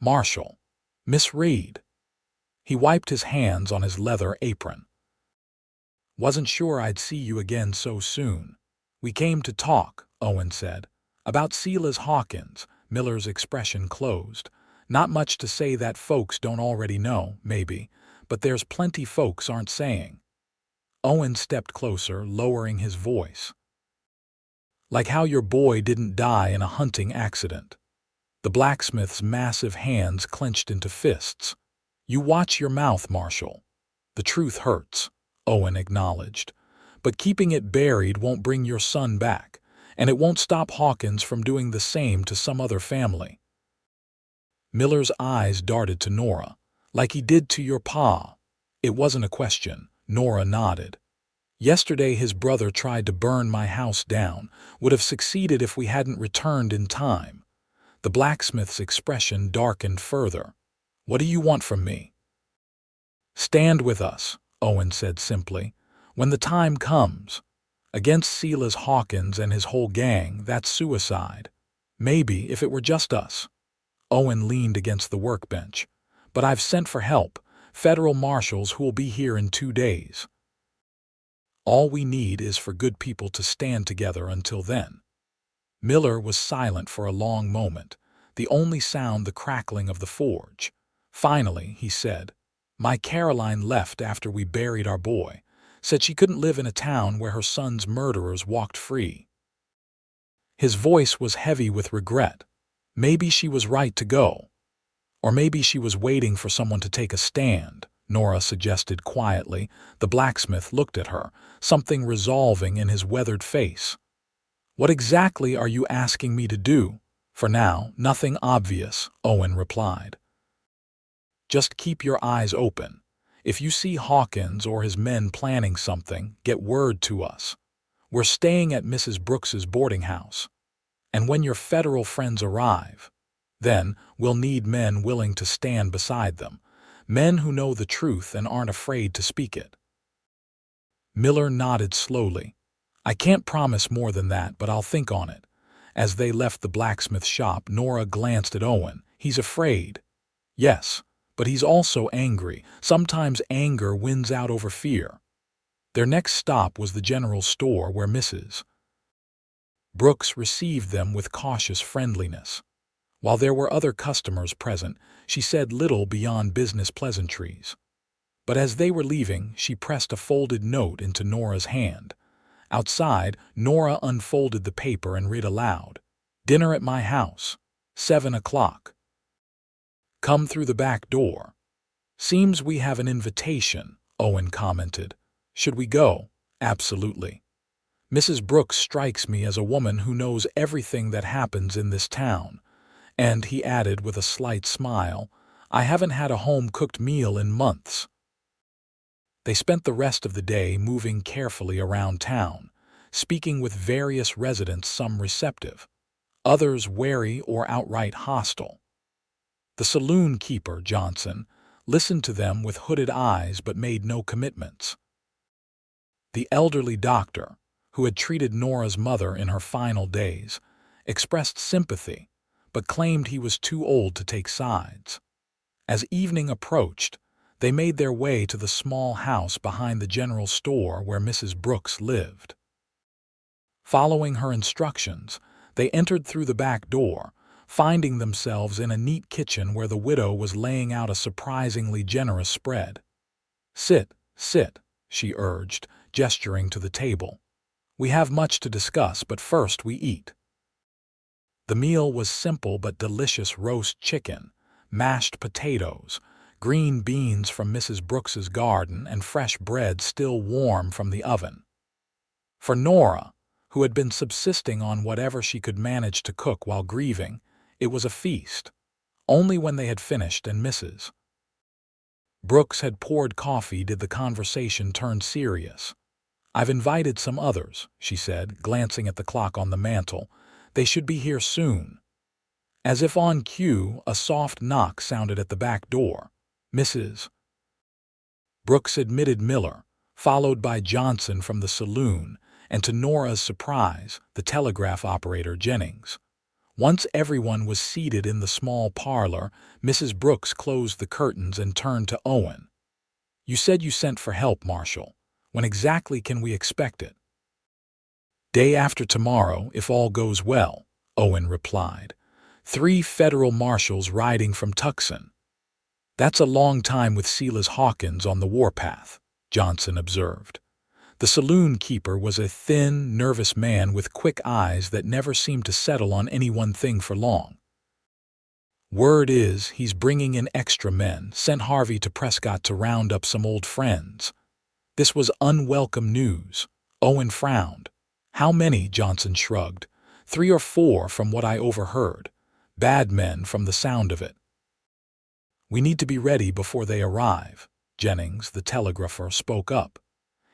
"Marshal, Miss Reed." He wiped his hands on his leather apron. "Wasn't sure I'd see you again so soon." "We came to talk," Owen said. "About Silas Hawkins." Miller's expression closed. "Not much to say that folks don't already know, maybe, but there's plenty folks aren't saying." Owen stepped closer, lowering his voice. "Like how your boy didn't die in a hunting accident." The blacksmith's massive hands clenched into fists. "You watch your mouth, Marshal. The truth hurts," Owen acknowledged. "But keeping it buried won't bring your son back, and it won't stop Hawkins from doing the same to some other family." Miller's eyes darted to Nora. "Like he did to your pa." It wasn't a question. Nora nodded. "Yesterday his brother tried to burn my house down. Would have succeeded if we hadn't returned in time." The blacksmith's expression darkened further. "What do you want from me?" "Stand with us," Owen said simply. "When the time comes. Against Silas Hawkins and his whole gang, that's suicide. Maybe if it were just us." Owen leaned against the workbench. "But I've sent for help. Federal marshals who will be here in 2 days. All we need is for good people to stand together until then." Miller was silent for a long moment, the only sound the crackling of the forge. Finally, he said, "My Caroline left after we buried our boy. Said she couldn't live in a town where her son's murderers walked free." His voice was heavy with regret. Maybe she was right to go. Or maybe she was waiting for someone to take a stand, Nora suggested quietly. The blacksmith looked at her, something resolving in his weathered face. "What exactly are you asking me to do?" "For now, nothing obvious," Owen replied. "Just keep your eyes open. If you see Hawkins or his men planning something, get word to us. We're staying at Mrs. Brooks's boarding house. And when your federal friends arrive, then we'll need men willing to stand beside them, men who know the truth and aren't afraid to speak it." Miller nodded slowly. "I can't promise more than that, but I'll think on it." As they left the blacksmith shop, Nora glanced at Owen. "He's afraid." "Yes, but he's also angry. Sometimes anger wins out over fear." Their next stop was the general store where Mrs. Brooks received them with cautious friendliness. While there were other customers present, she said little beyond business pleasantries. But as they were leaving, she pressed a folded note into Nora's hand. Outside, Nora unfolded the paper and read aloud, "Dinner at my house, 7 o'clock. Come through the back door." "Seems we have an invitation," Owen commented. "Should we go?" "Absolutely. Mrs. Brooks strikes me as a woman who knows everything that happens in this town." And he added with a slight smile, "I haven't had a home-cooked meal in months." They spent the rest of the day moving carefully around town, speaking with various residents, some receptive, others wary or outright hostile. The saloon keeper, Johnson, listened to them with hooded eyes but made no commitments. The elderly doctor, who had treated Nora's mother in her final days, expressed sympathy, but claimed he was too old to take sides. As evening approached, they made their way to the small house behind the general store where Mrs. Brooks lived. Following her instructions, they entered through the back door, finding themselves in a neat kitchen where the widow was laying out a surprisingly generous spread. "Sit, sit," she urged, gesturing to the table. "We have much to discuss, but first we eat." The meal was simple but delicious: roast chicken, mashed potatoes, green beans from Mrs. Brooks's garden, and fresh bread still warm from the oven. For Nora, who had been subsisting on whatever she could manage to cook while grieving, it was a feast. Only when they had finished and Mrs. Brooks had poured coffee did the conversation turn serious. "I've invited some others," she said, glancing at the clock on the mantel. "They should be here soon." As if on cue, a soft knock sounded at the back door. Mrs. Brooks admitted Miller, followed by Johnson from the saloon, and to Nora's surprise, the telegraph operator, Jennings. Once everyone was seated in the small parlor, Mrs. Brooks closed the curtains and turned to Owen. "You said you sent for help, Marshal. When exactly can we expect it?" "Day after tomorrow, if all goes well," Owen replied. "3 federal marshals riding from Tucson." "That's a long time with Silas Hawkins on the warpath," Johnson observed. The saloon keeper was a thin, nervous man with quick eyes that never seemed to settle on any one thing for long. "Word is he's bringing in extra men, sent Harvey to Prescott to round up some old friends." This was unwelcome news. Owen frowned. "How many?" Johnson shrugged. 3 or 4 from what I overheard. Bad men from the sound of it." "We need to be ready before they arrive," Jennings, the telegrapher, spoke up.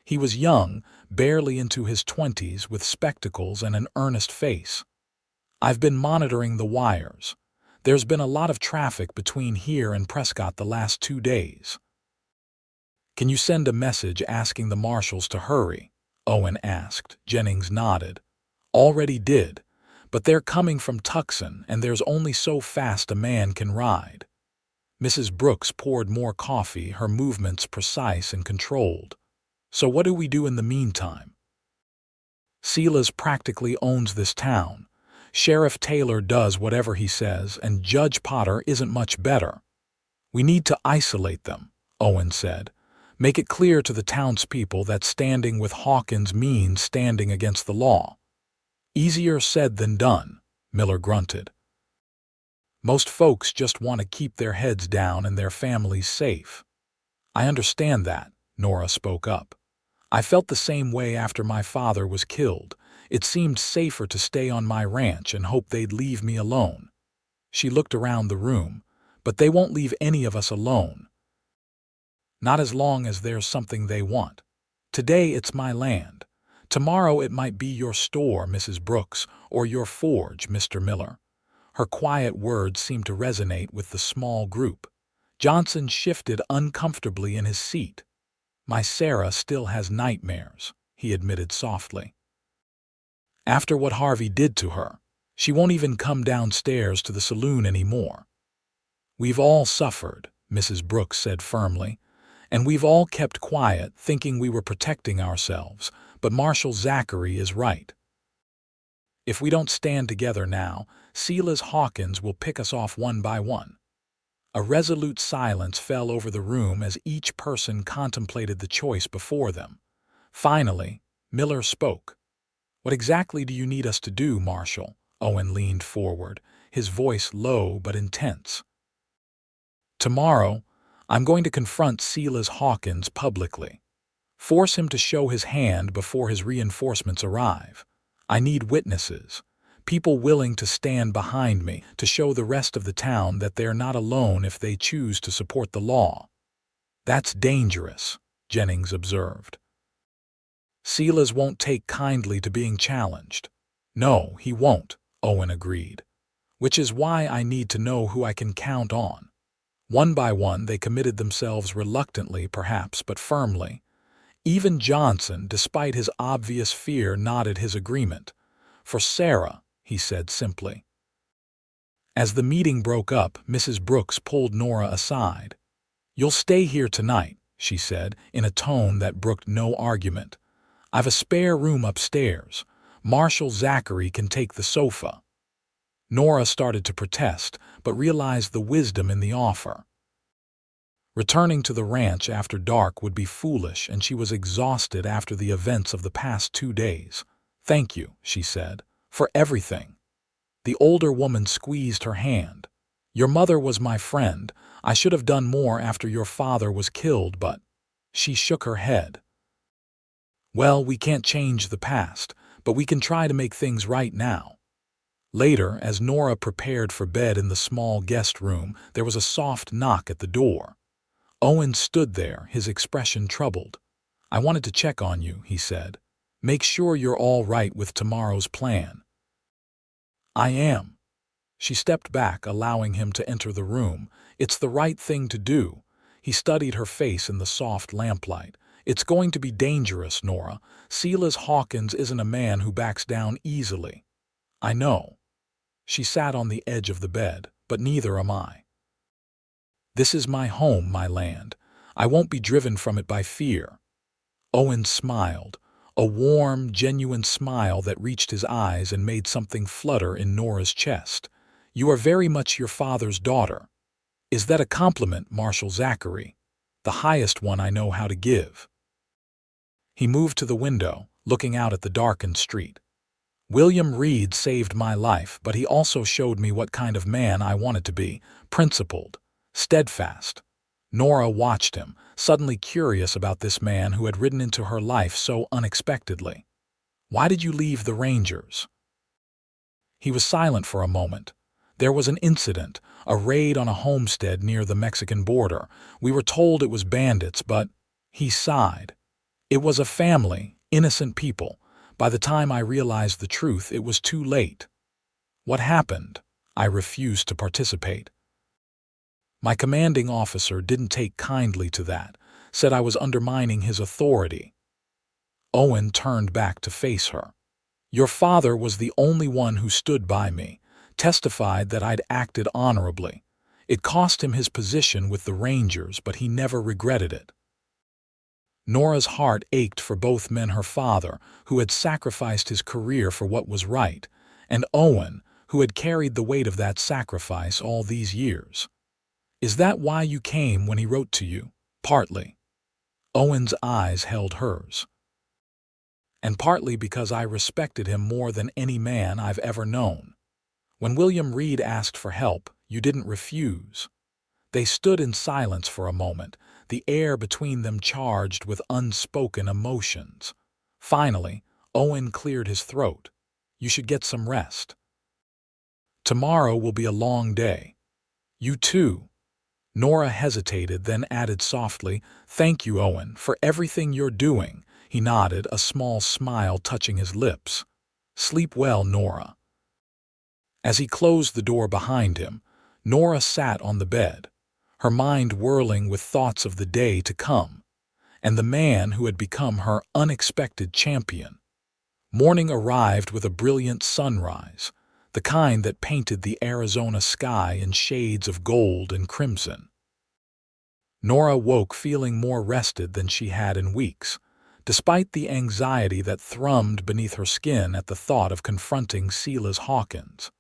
He was young, barely into his 20s, with spectacles and an earnest face. "I've been monitoring the wires. There's been a lot of traffic between here and Prescott the last 2 days." "Can you send a message asking the marshals to hurry?" Owen asked. Jennings nodded. "Already did, but they're coming from Tucson and there's only so fast a man can ride." Mrs. Brooks poured more coffee, her movements precise and controlled. "So what do we do in the meantime?" "Silas practically owns this town. Sheriff Taylor does whatever he says, and Judge Potter isn't much better." We need to isolate them, Owen said. Make it clear to the townspeople that standing with Hawkins means standing against the law. Easier said than done, Miller grunted. Most folks just want to keep their heads down and their families safe. I understand that, Nora spoke up. I felt the same way after my father was killed. It seemed safer to stay on my ranch and hope they'd leave me alone. She looked around the room. But they won't leave any of us alone. Not as long as there's something they want. Today it's my land. Tomorrow it might be your store, Mrs. Brooks, or your forge, Mr. Miller. Her quiet words seemed to resonate with the small group. Johnson shifted uncomfortably in his seat. My Sarah still has nightmares, he admitted softly. After what Harvey did to her, she won't even come downstairs to the saloon anymore. We've all suffered, Mrs. Brooks said firmly, and we've all kept quiet, thinking we were protecting ourselves, but Marshal Zachary is right. If we don't stand together now, Silas Hawkins will pick us off one by one. A resolute silence fell over the room as each person contemplated the choice before them. Finally, Miller spoke. What exactly do you need us to do, Marshal? Owen leaned forward, his voice low but intense. Tomorrow, I'm going to confront Silas Hawkins publicly. Force him to show his hand before his reinforcements arrive. I need witnesses, people willing to stand behind me to show the rest of the town that they're not alone if they choose to support the law. That's dangerous, Jennings observed. Silas won't take kindly to being challenged. No, he won't, Owen agreed. Which is why I need to know who I can count on. One by one, they committed themselves reluctantly, perhaps, but firmly. Even Johnson, despite his obvious fear, nodded his agreement. For Sarah, he said simply. As the meeting broke up, Mrs. Brooks pulled Nora aside. You'll stay here tonight, she said, in a tone that brooked no argument. I've a spare room upstairs. Marshal Zachary can take the sofa. Nora started to protest, but realized the wisdom in the offer. Returning to the ranch after dark would be foolish, and she was exhausted after the events of the past 2 days. Thank you, she said, for everything. The older woman squeezed her hand. Your mother was my friend. I should have done more after your father was killed, but... She shook her head. Well, we can't change the past, but we can try to make things right now. Later, as Nora prepared for bed in the small guest room, there was a soft knock at the door. Owen stood there, his expression troubled. I wanted to check on you, he said. Make sure you're all right with tomorrow's plan. I am. She stepped back, allowing him to enter the room. It's the right thing to do. He studied her face in the soft lamplight. It's going to be dangerous, Nora. Silas Hawkins isn't a man who backs down easily. I know. She sat on the edge of the bed, but neither am I. This is my home, my land. I won't be driven from it by fear. Owen smiled, a warm, genuine smile that reached his eyes and made something flutter in Nora's chest. You are very much your father's daughter. Is that a compliment, Marshal Zachary? The highest one I know how to give. He moved to the window, looking out at the darkened street. William Reed saved my life, but he also showed me what kind of man I wanted to be, principled, steadfast. Nora watched him, suddenly curious about this man who had ridden into her life so unexpectedly. Why did you leave the Rangers? He was silent for a moment. There was an incident, a raid on a homestead near the Mexican border. We were told it was bandits, but... He sighed. It was a family, innocent people. By the time I realized the truth, it was too late. What happened? I refused to participate. My commanding officer didn't take kindly to that, said I was undermining his authority. Owen turned back to face her. Your father was the only one who stood by me, testified that I'd acted honorably. It cost him his position with the Rangers, but he never regretted it. Nora's heart ached for both men, her father, who had sacrificed his career for what was right, and Owen, who had carried the weight of that sacrifice all these years. Is that why you came when he wrote to you? Partly. Owen's eyes held hers. And partly because I respected him more than any man I've ever known. When William Reed asked for help, you didn't refuse. They stood in silence for a moment, the air between them charged with unspoken emotions. Finally, Owen cleared his throat. You should get some rest. Tomorrow will be a long day. You too. Nora hesitated, then added softly, Thank you, Owen, for everything you're doing. He nodded, a small smile touching his lips. Sleep well, Nora. As he closed the door behind him, Nora sat on the bed, her mind whirling with thoughts of the day to come, and the man who had become her unexpected champion. Morning arrived with a brilliant sunrise, the kind that painted the Arizona sky in shades of gold and crimson. Nora woke feeling more rested than she had in weeks, despite the anxiety that thrummed beneath her skin at the thought of confronting Silas Hawkins.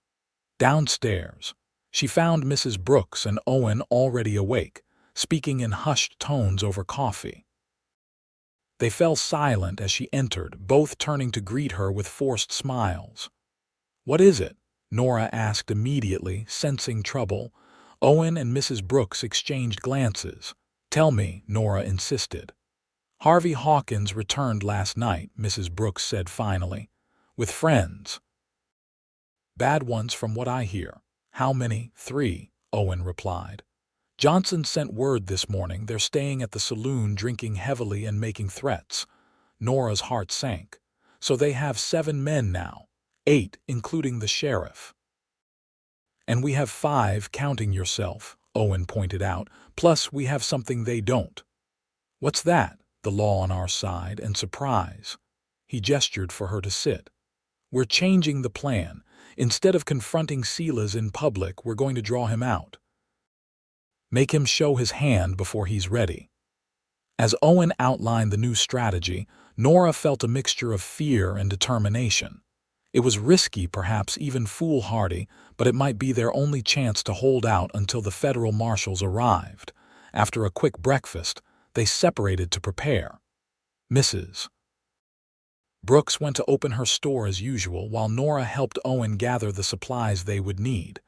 Downstairs, she found Mrs. Brooks and Owen already awake, speaking in hushed tones over coffee. They fell silent as she entered, both turning to greet her with forced smiles. What is it? Nora asked immediately, sensing trouble. Owen and Mrs. Brooks exchanged glances. Tell me, Nora insisted. Harvey Hawkins returned last night, Mrs. Brooks said finally. With friends. Bad ones from what I hear. How many? 3, Owen replied. Johnson sent word this morning they're staying at the saloon drinking heavily and making threats. Nora's heart sank. So they have 7 men now. 8, including the sheriff. And we have 5, counting yourself, Owen pointed out, plus we have something they don't. What's that? The law on our side, and surprise. He gestured for her to sit. We're changing the plan. Instead of confronting Silas in public, we're going to draw him out. Make him show his hand before he's ready. As Owen outlined the new strategy, Nora felt a mixture of fear and determination. It was risky, perhaps even foolhardy, but it might be their only chance to hold out until the federal marshals arrived. After a quick breakfast, they separated to prepare. Mrs. Brooks went to open her store as usual, while Nora helped Owen gather the supplies they would need.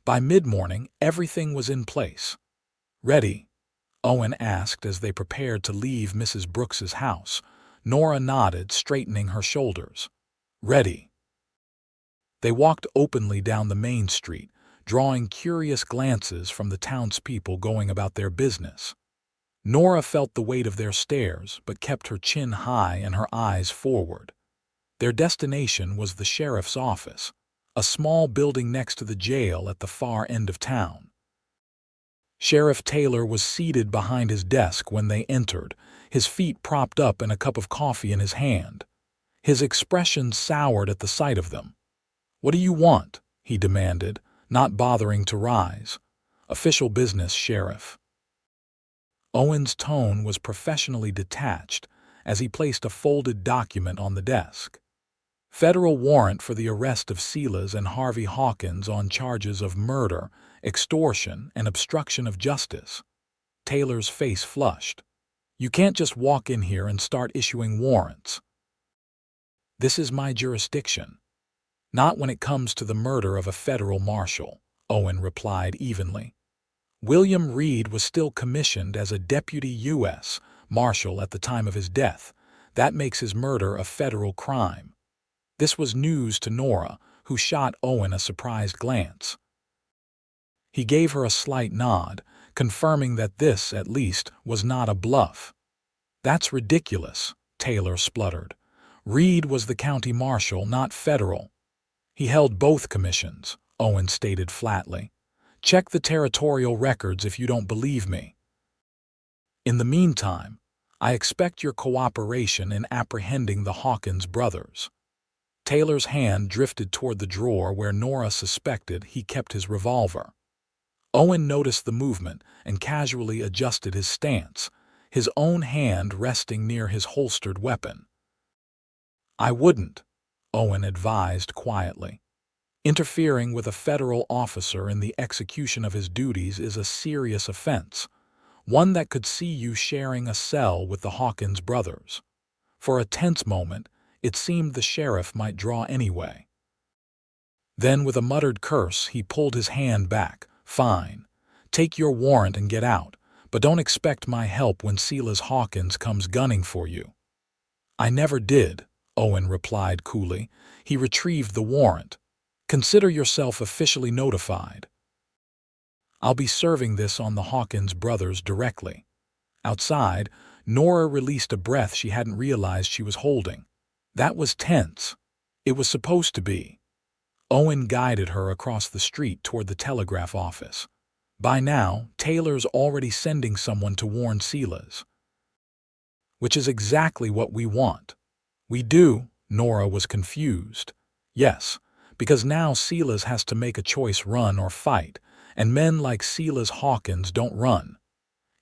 By mid-morning, everything was in place. Ready? Owen asked as they prepared to leave Mrs. Brooks's house. Nora nodded, straightening her shoulders. Ready. They walked openly down the main street, drawing curious glances from the townspeople going about their business. Nora felt the weight of their stares, but kept her chin high and her eyes forward. Their destination was the sheriff's office, a small building next to the jail at the far end of town. Sheriff Taylor was seated behind his desk when they entered, his feet propped up and a cup of coffee in his hand. His expression soured at the sight of them. What do you want? He demanded, not bothering to rise. Official business, Sheriff. Owen's tone was professionally detached as he placed a folded document on the desk. Federal warrant for the arrest of Silas and Harvey Hawkins on charges of murder, extortion, and obstruction of justice. Taylor's face flushed. You can't just walk in here and start issuing warrants. This is my jurisdiction. Not when it comes to the murder of a federal marshal, Owen replied evenly. William Reed was still commissioned as a deputy U.S. Marshal at the time of his death. That makes his murder a federal crime. This was news to Nora, who shot Owen a surprised glance. He gave her a slight nod, confirming that this, at least, was not a bluff. That's ridiculous, Taylor spluttered. Reed was the county marshal, not federal. He held both commissions, Owen stated flatly. Check the territorial records if you don't believe me. In the meantime, I expect your cooperation in apprehending the Hawkins brothers. Taylor's hand drifted toward the drawer where Nora suspected he kept his revolver. Owen noticed the movement and casually adjusted his stance, his own hand resting near his holstered weapon. I wouldn't, Owen advised quietly. Interfering with a federal officer in the execution of his duties is a serious offense, one that could see you sharing a cell with the Hawkins brothers. For a tense moment, it seemed the sheriff might draw anyway. Then, with a muttered curse, he pulled his hand back. "Fine. Take your warrant and get out, but don't expect my help when Silas Hawkins comes gunning for you." "I never did," Owen replied coolly. He retrieved the warrant. "Consider yourself officially notified. I'll be serving this on the Hawkins brothers directly." Outside, Nora released a breath she hadn't realized she was holding. That was tense. It was supposed to be. Owen guided her across the street toward the telegraph office. By now, Taylor's already sending someone to warn Silas. "Which is exactly what we want." "We do?" Nora was confused. "Yes, because now Silas has to make a choice: run or fight, and men like Silas Hawkins don't run."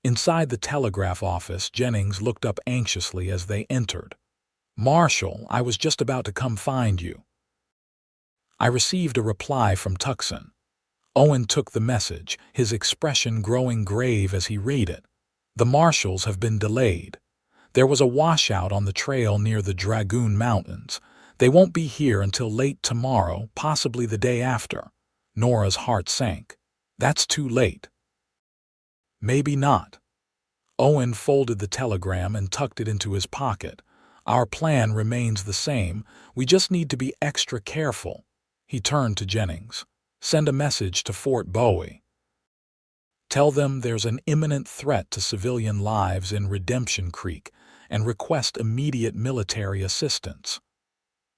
Inside the telegraph office, Jennings looked up anxiously as they entered. "Marshal, I was just about to come find you." "I received a reply from Tucson." Owen took the message, his expression growing grave as he read it. "The marshals have been delayed. There was a washout on the trail near the Dragoon Mountains. They won't be here until late tomorrow, possibly the day after." Nora's heart sank. "That's too late." "Maybe not." Owen folded the telegram and tucked it into his pocket. "Our plan remains the same. We just need to be extra careful." He turned to Jennings. "Send a message to Fort Bowie. Tell them there's an imminent threat to civilian lives in Redemption Creek and request immediate military assistance."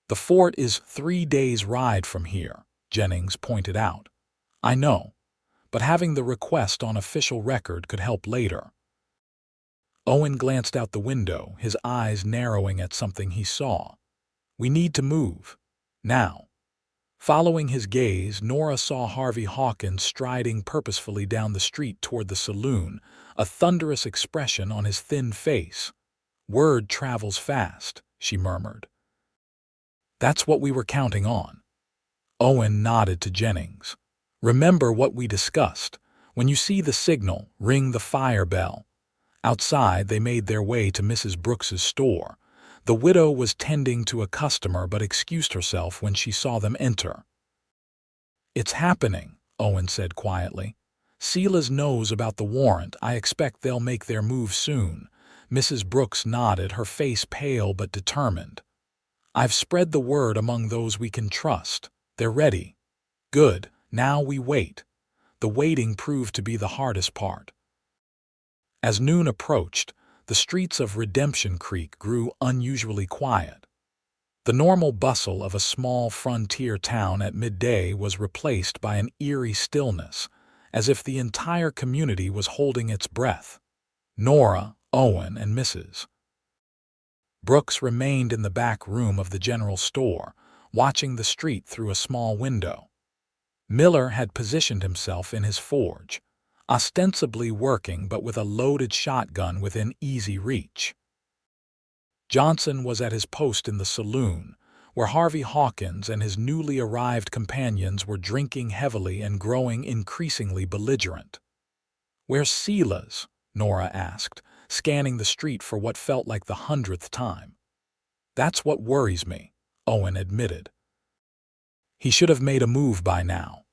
"The fort is 3 days' ride from here," Jennings pointed out. "I know, but having the request on official record could help later." Owen glanced out the window, his eyes narrowing at something he saw. "We need to move. Now." Following his gaze, Nora saw Harvey Hawkins striding purposefully down the street toward the saloon, a thunderous expression on his thin face. "Word travels fast," she murmured. "That's what we were counting on." Owen nodded to Jennings. "Remember what we discussed. When you see the signal, ring the fire bell." Outside, they made their way to Mrs. Brooks's store. The widow was tending to a customer but excused herself when she saw them enter. "It's happening," Owen said quietly. "Silas knows about the warrant. I expect they'll make their move soon." Mrs. Brooks nodded, her face pale but determined. "I've spread the word among those we can trust. They're ready." "Good. Now we wait." The waiting proved to be the hardest part. As noon approached, the streets of Redemption Creek grew unusually quiet. The normal bustle of a small frontier town at midday was replaced by an eerie stillness, as if the entire community was holding its breath. Nora, Owen, and Mrs. Brooks remained in the back room of the general store, watching the street through a small window. Miller had positioned himself in his forge, ostensibly working but with a loaded shotgun within easy reach. Johnson was at his post in the saloon, where Harvey Hawkins and his newly arrived companions were drinking heavily and growing increasingly belligerent. "Where's Silas?" Nora asked, scanning the street for what felt like the 100th time. "That's what worries me," Owen admitted. "He should have made a move by now."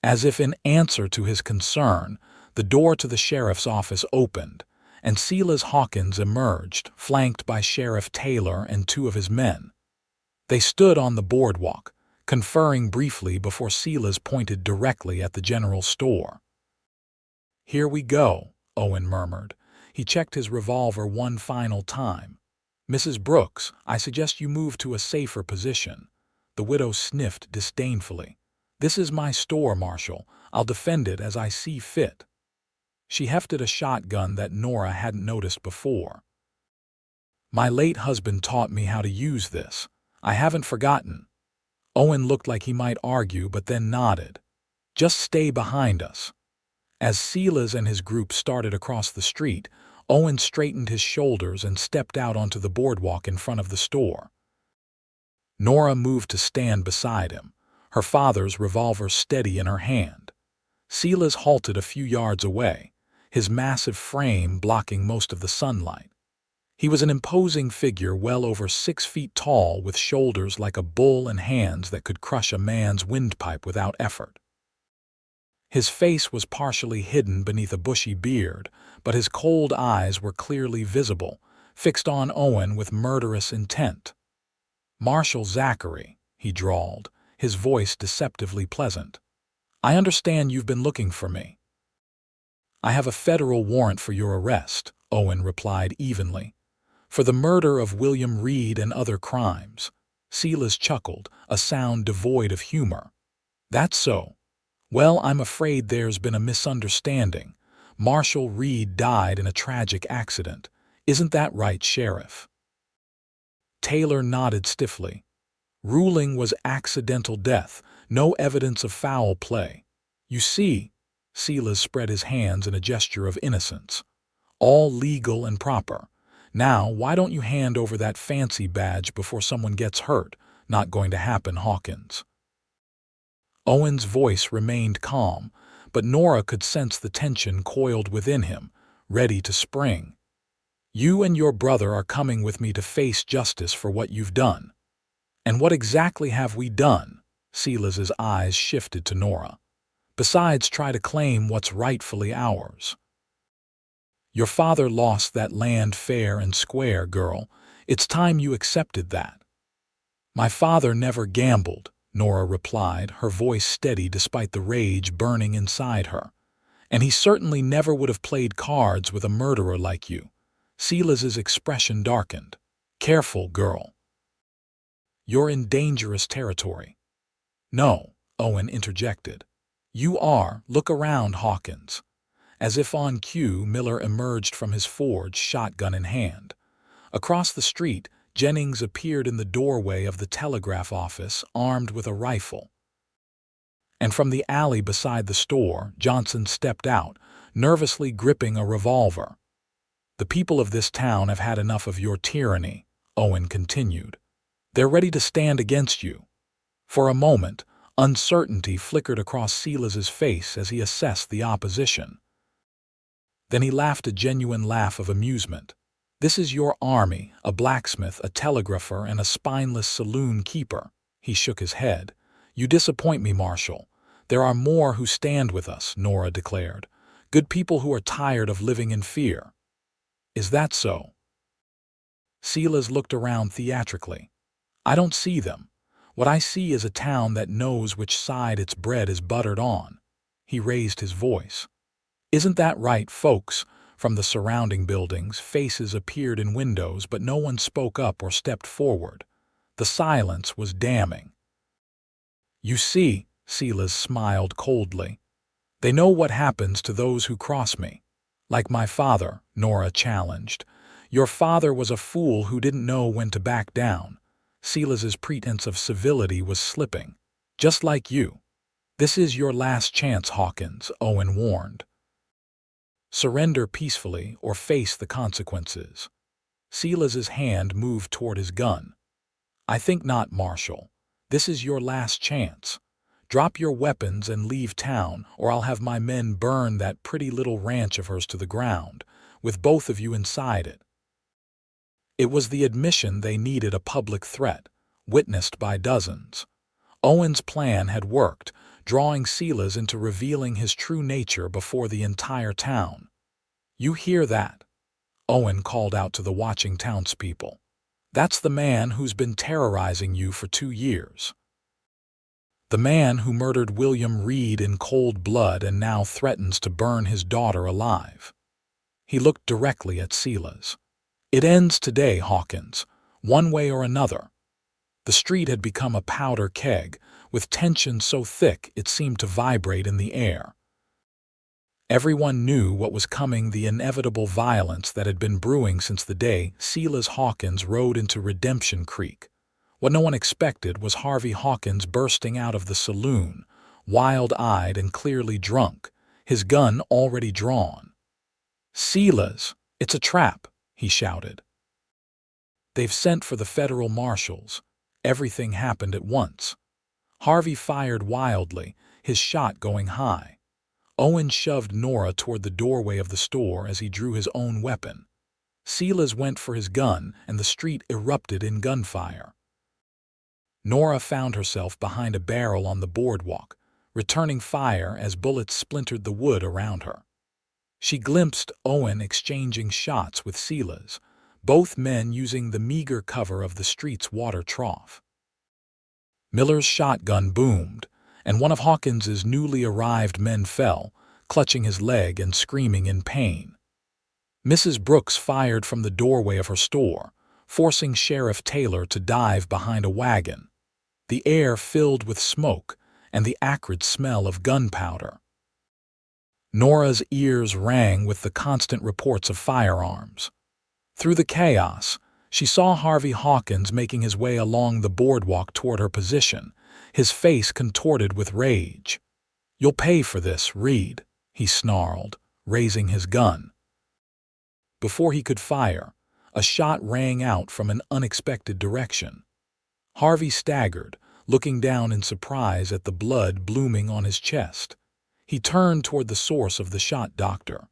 As if in answer to his concern, the door to the sheriff's office opened, and Silas Hawkins emerged, flanked by Sheriff Taylor and 2 of his men. They stood on the boardwalk, conferring briefly before Silas pointed directly at the general store. "Here we go," Owen murmured. He checked his revolver one final time. "Mrs. Brooks, I suggest you move to a safer position." The widow sniffed disdainfully. "This is my store, Marshal. I'll defend it as I see fit." She hefted a shotgun that Nora hadn't noticed before. "My late husband taught me how to use this. I haven't forgotten." Owen looked like he might argue but then nodded. "Just stay behind us." As Silas and his group started across the street, Owen straightened his shoulders and stepped out onto the boardwalk in front of the store. Nora moved to stand beside him. her father's revolver steady in her hand. Silas halted a few yards away, his massive frame blocking most of the sunlight. He was an imposing figure well over 6 feet tall, with shoulders like a bull and hands that could crush a man's windpipe without effort. His face was partially hidden beneath a bushy beard, but his cold eyes were clearly visible, fixed on Owen with murderous intent. "Marshal Zachary," he drawled, his voice deceptively pleasant. "I understand you've been looking for me." "I have a federal warrant for your arrest," Owen replied evenly, "for the murder of William Reed and other crimes." Silas chuckled, a sound devoid of humor. "That's so. Well, I'm afraid there's been a misunderstanding. Marshal Reed died in a tragic accident. Isn't that right, Sheriff?" Taylor nodded stiffly. "Ruling was accidental death, no evidence of foul play. You see," Silas spread his hands in a gesture of innocence, "all legal and proper. Now, why don't you hand over that fancy badge before someone gets hurt? Not going to happen, Hawkins." Owen's voice remained calm, but Nora could sense the tension coiled within him, ready to spring. "You and your brother are coming with me to face justice for what you've done." "And what exactly have we done?" Silas's eyes shifted to Nora. "Besides try to claim what's rightfully ours." "Your father lost that land fair and square, girl. It's time you accepted that." "My father never gambled," Nora replied, her voice steady despite the rage burning inside her. "And he certainly never would have played cards with a murderer like you." Silas's expression darkened. "Careful, girl. You're in dangerous territory." "No," Owen interjected. "You are. Look around, Hawkins." As if on cue, Miller emerged from his forge, shotgun in hand. Across the street, Jennings appeared in the doorway of the telegraph office, armed with a rifle. And from the alley beside the store, Johnson stepped out, nervously gripping a revolver. "The people of this town have had enough of your tyranny," Owen continued. "They're ready to stand against you." For a moment, uncertainty flickered across Silas's face as he assessed the opposition. Then he laughed a genuine laugh of amusement. "This is your army, a blacksmith, a telegrapher, and a spineless saloon keeper." He shook his head. "You disappoint me, Marshal. There are more who stand with us," Nora declared. "Good people who are tired of living in fear." "Is that so?" Silas looked around theatrically. "I don't see them. What I see is a town that knows which side its bread is buttered on." He raised his voice. "Isn't that right, folks?" From the surrounding buildings, faces appeared in windows, but no one spoke up or stepped forward. The silence was damning. "You see," Silas smiled coldly, "they know what happens to those who cross me." "Like my father," Nora challenged. "Your father was a fool who didn't know when to back down." Silas's pretense of civility was slipping. "Just like you." "This is your last chance, Hawkins," Owen warned. "Surrender peacefully or face the consequences." Silas's hand moved toward his gun. "I think not, Marshal. This is your last chance. Drop your weapons and leave town, or I'll have my men burn that pretty little ranch of hers to the ground, with both of you inside it." It was the admission they needed, a public threat, witnessed by dozens. Owen's plan had worked, drawing Silas into revealing his true nature before the entire town. "You hear that?" Owen called out to the watching townspeople. "That's the man who's been terrorizing you for 2 years. The man who murdered William Reed in cold blood and now threatens to burn his daughter alive." He looked directly at Silas. "It ends today, Hawkins, one way or another." The street had become a powder keg, with tension so thick it seemed to vibrate in the air. Everyone knew what was coming, the inevitable violence that had been brewing since the day Silas Hawkins rode into Redemption Creek. What no one expected was Harvey Hawkins bursting out of the saloon, wild-eyed and clearly drunk, his gun already drawn. "Silas, it's a trap," he shouted. "They've sent for the federal marshals." Everything happened at once. Harvey fired wildly, his shot going high. Owen shoved Nora toward the doorway of the store as he drew his own weapon. Silas went for his gun, and the street erupted in gunfire. Nora found herself behind a barrel on the boardwalk, returning fire as bullets splintered the wood around her. She glimpsed Owen exchanging shots with Silas, both men using the meager cover of the street's water trough. Miller's shotgun boomed, and one of Hawkins's newly arrived men fell, clutching his leg and screaming in pain. Mrs. Brooks fired from the doorway of her store, forcing Sheriff Taylor to dive behind a wagon. The air filled with smoke and the acrid smell of gunpowder. Nora's ears rang with the constant reports of firearms. Through the chaos, she saw Harvey Hawkins making his way along the boardwalk toward her position, his face contorted with rage. "You'll pay for this, Reed," he snarled, raising his gun. Before he could fire, a shot rang out from an unexpected direction. Harvey staggered, looking down in surprise at the blood blooming on his chest. He turned toward the source of the shot, Dr.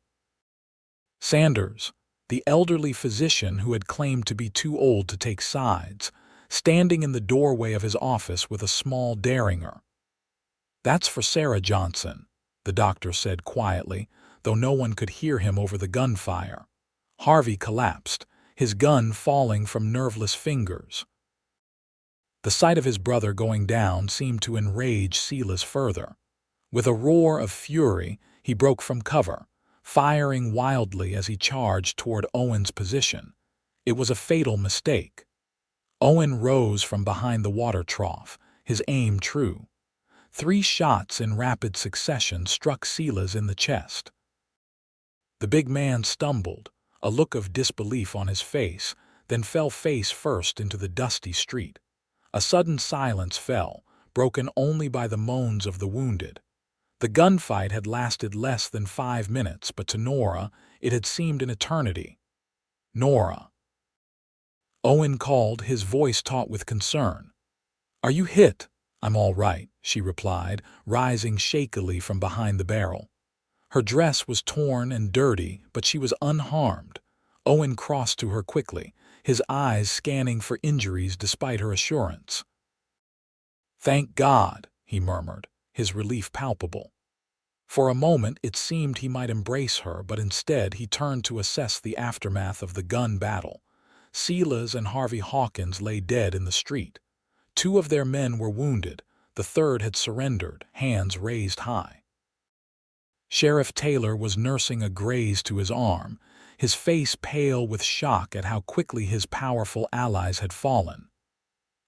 Sanders, the elderly physician who had claimed to be too old to take sides, standing in the doorway of his office with a small derringer. "That's for Sarah Johnson," the doctor said quietly, though no one could hear him over the gunfire. Harvey collapsed, his gun falling from nerveless fingers. The sight of his brother going down seemed to enrage Silas further. With a roar of fury, he broke from cover, firing wildly as he charged toward Owen's position. It was a fatal mistake. Owen rose from behind the water trough, his aim true. 3 shots in rapid succession struck Silas in the chest. The big man stumbled, a look of disbelief on his face, then fell face first into the dusty street. A sudden silence fell, broken only by the moans of the wounded. The gunfight had lasted less than 5 minutes, but to Nora, it had seemed an eternity. "Nora," Owen called, his voice taut with concern. "Are you hit?" "I'm all right," she replied, rising shakily from behind the barrel. Her dress was torn and dirty, but she was unharmed. Owen crossed to her quickly, his eyes scanning for injuries despite her assurance. "Thank God," he murmured, his relief palpable. For a moment it seemed he might embrace her, but instead he turned to assess the aftermath of the gun battle. Silas and Harvey Hawkins lay dead in the street. 2 of their men were wounded, the third had surrendered, hands raised high. Sheriff Taylor was nursing a graze to his arm, his face pale with shock at how quickly his powerful allies had fallen.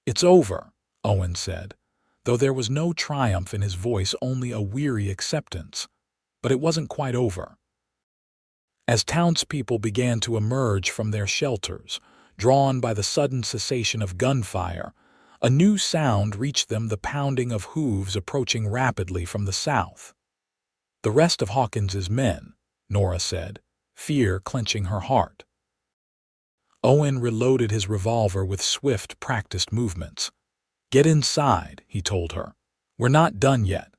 "It's over," Owen said, though there was no triumph in his voice, only a weary acceptance. But it wasn't quite over. As townspeople began to emerge from their shelters, drawn by the sudden cessation of gunfire, a new sound reached them, the pounding of hooves approaching rapidly from the south. "The rest of Hawkins's men," Nora said, fear clenching her heart. Owen reloaded his revolver with swift, practiced movements. "Get inside," he told her. "We're not done yet."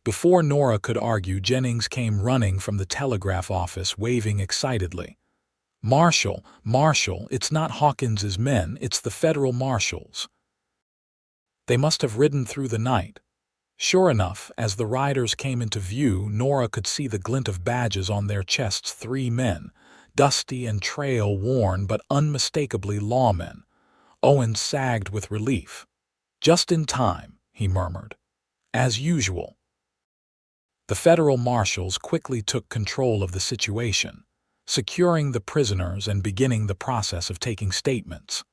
Before Nora could argue, Jennings came running from the telegraph office, waving excitedly. "Marshal, Marshal, it's not Hawkins's men, it's the federal marshals. They must have ridden through the night." Sure enough, as the riders came into view, Nora could see the glint of badges on their chests. 3 men, dusty and trail-worn but unmistakably lawmen. Owen sagged with relief. "Just in time," he murmured. "As usual." The federal marshals quickly took control of the situation, securing the prisoners and beginning the process of taking statements.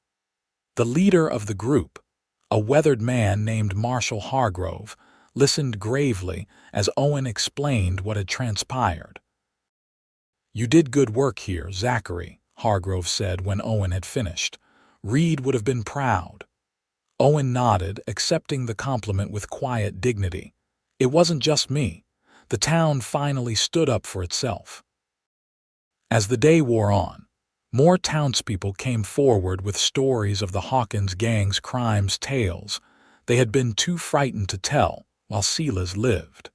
The leader of the group, a weathered man named Marshal Hargrove, listened gravely as Owen explained what had transpired. "You did good work here, Zachary," Hargrove said when Owen had finished. "Reed would have been proud." Owen nodded, accepting the compliment with quiet dignity. "It wasn't just me. The town finally stood up for itself." As the day wore on, more townspeople came forward with stories of the Hawkins gang's crimes, tales They had been too frightened to tell, while Silas lived.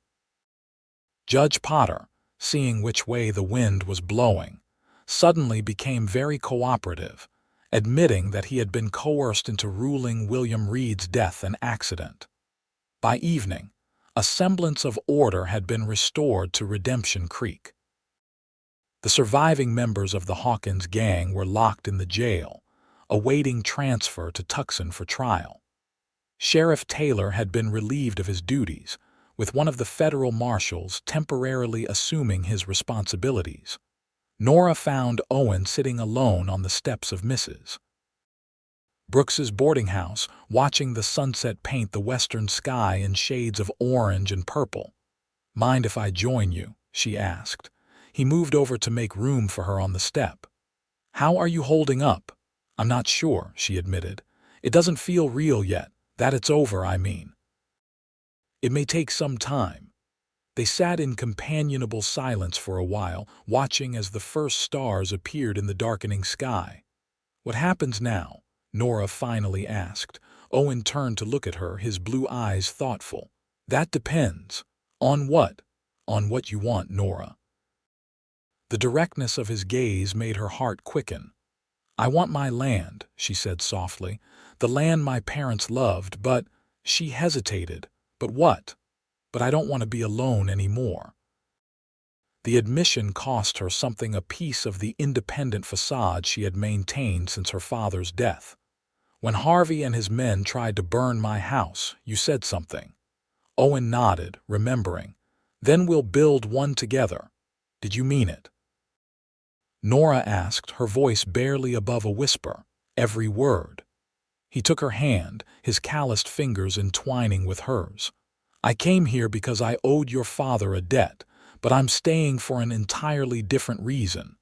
Judge Potter, seeing which way the wind was blowing, suddenly became very cooperative, admitting that he had been coerced into ruling William Reed's death an accident. By evening, a semblance of order had been restored to Redemption Creek. The surviving members of the Hawkins gang were locked in the jail, awaiting transfer to Tucson for trial. Sheriff Taylor had been relieved of his duties, with one of the federal marshals temporarily assuming his responsibilities. Nora found Owen sitting alone on the steps of Mrs. Brooks's boarding house, watching the sunset paint the western sky in shades of orange and purple. "Mind if I join you?" she asked. He moved over to make room for her on the step. "How are you holding up?" "I'm not sure," she admitted. "It doesn't feel real yet, that it's over, I mean. It may take some time." They sat in companionable silence for a while, watching as the first stars appeared in the darkening sky. "What happens now?" Nora finally asked. Owen turned to look at her, his blue eyes thoughtful. "That depends." "On what?" "On what you want, Nora." The directness of his gaze made her heart quicken. "I want my land," she said softly. "The land my parents loved, but—" She hesitated. "But what?" "But I don't want to be alone anymore." The admission cost her something, a piece of the independent facade she had maintained since her father's death. "When Harvey and his men tried to burn my house, you said something." Owen nodded, remembering. "Then we'll build one together." "Did you mean it?" Nora asked, her voice barely above a whisper. "Every word." He took her hand, his calloused fingers entwining with hers. "I came here because I owed your father a debt, but I'm staying for an entirely different reason."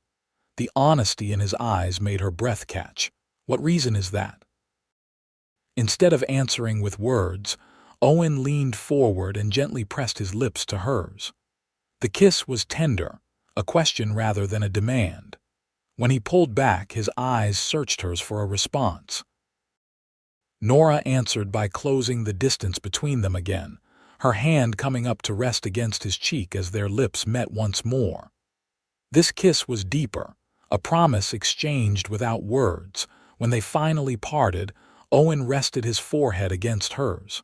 The honesty in his eyes made her breath catch. "What reason is that?" Instead of answering with words, Owen leaned forward and gently pressed his lips to hers. The kiss was tender, a question rather than a demand. When he pulled back, his eyes searched hers for a response. Nora answered by closing the distance between them again, her hand coming up to rest against his cheek as their lips met once more. This kiss was deeper, a promise exchanged without words. When they finally parted, Owen rested his forehead against hers.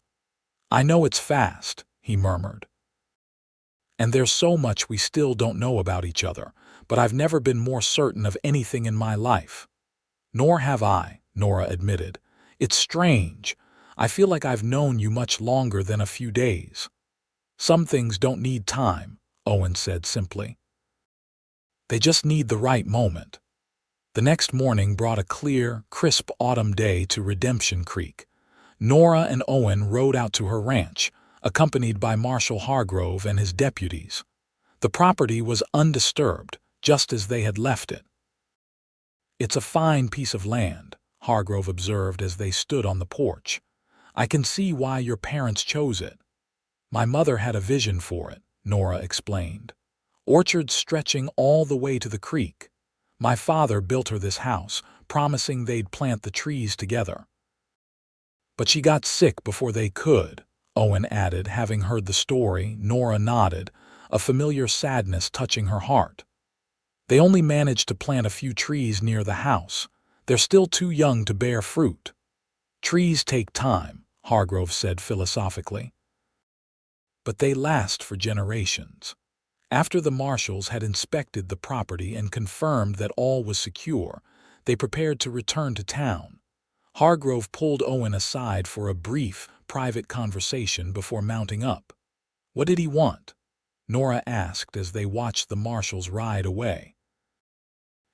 "I know it's fast," he murmured. "And there's so much we still don't know about each other, but I've never been more certain of anything in my life." "Nor have I," Nora admitted. "It's strange. I feel like I've known you much longer than a few days." "Some things don't need time," Owen said simply. "They just need the right moment." The next morning brought a clear, crisp autumn day to Redemption Creek. Nora and Owen rode out to her ranch, accompanied by Marshal Hargrove and his deputies. The property was undisturbed, just as they had left it. "It's a fine piece of land," Hargrove observed as they stood on the porch. "I can see why your parents chose it." "My mother had a vision for it," Nora explained. "Orchards stretching all the way to the creek. My father built her this house, promising they'd plant the trees together. But she got sick before they could," Owen added, having heard the story. Nora nodded, a familiar sadness touching her heart. "They only managed to plant a few trees near the house. They're still too young to bear fruit." "Trees take time," Hargrove said philosophically. "But they last for generations." After the marshals had inspected the property and confirmed that all was secure, they prepared to return to town. Hargrove pulled Owen aside for a brief, private conversation before mounting up. "What did he want?" Nora asked as they watched the marshals ride away.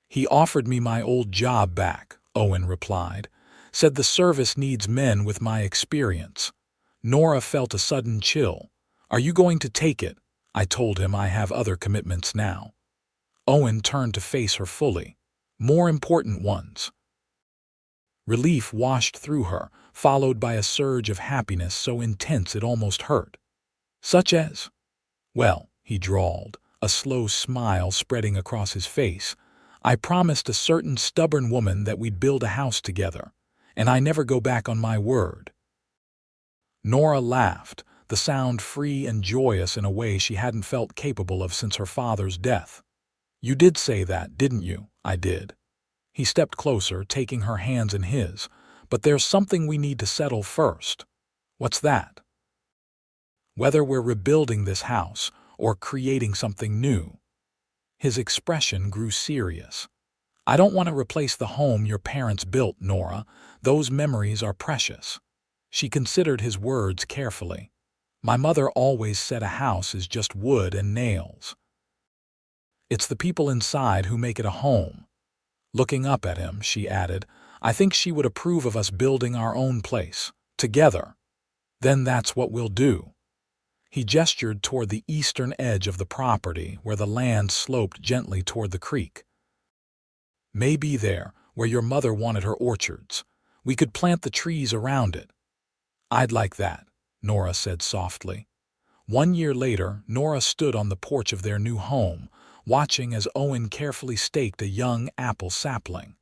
"He offered me my old job back," Owen replied. "Said the service needs men with my experience." Nora felt a sudden chill. "Are you going to take it?" "I told him I have other commitments now." Owen turned to face her fully. "More important ones." Relief washed through her, followed by a surge of happiness so intense it almost hurt. "Such as?" "Well," he drawled, a slow smile spreading across his face, "I promised a certain stubborn woman that we'd build a house together, and I never go back on my word." Nora laughed, the sound free and joyous in a way she hadn't felt capable of since her father's death. "You did say that, didn't you?" "I did." He stepped closer, taking her hands in his. "But there's something we need to settle first." "What's that?" "Whether we're rebuilding this house or creating something new." His expression grew serious. "I don't want to replace the home your parents built, Nora. Those memories are precious." She considered his words carefully. "My mother always said a house is just wood and nails. It's the people inside who make it a home." Looking up at him, she added, "I think she would approve of us building our own place, together." "Then that's what we'll do." He gestured toward the eastern edge of the property where the land sloped gently toward the creek. "Maybe there, where your mother wanted her orchards. We could plant the trees around it." "I'd like that," Nora said softly. 1 year later, Nora stood on the porch of their new home, watching as Owen carefully staked a young apple sapling.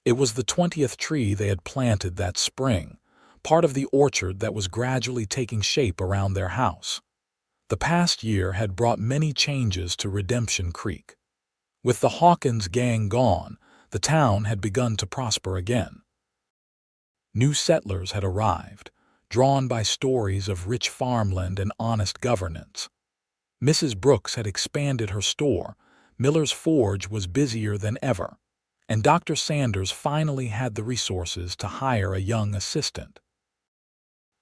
It was the 20th tree they had planted that spring, part of the orchard that was gradually taking shape around their house. The past year had brought many changes to Redemption Creek. With the Hawkins gang gone, the town had begun to prosper again. New settlers had arrived, drawn by stories of rich farmland and honest governance. Mrs. Brooks had expanded her store, Miller's Forge was busier than ever, and Dr. Sanders finally had the resources to hire a young assistant.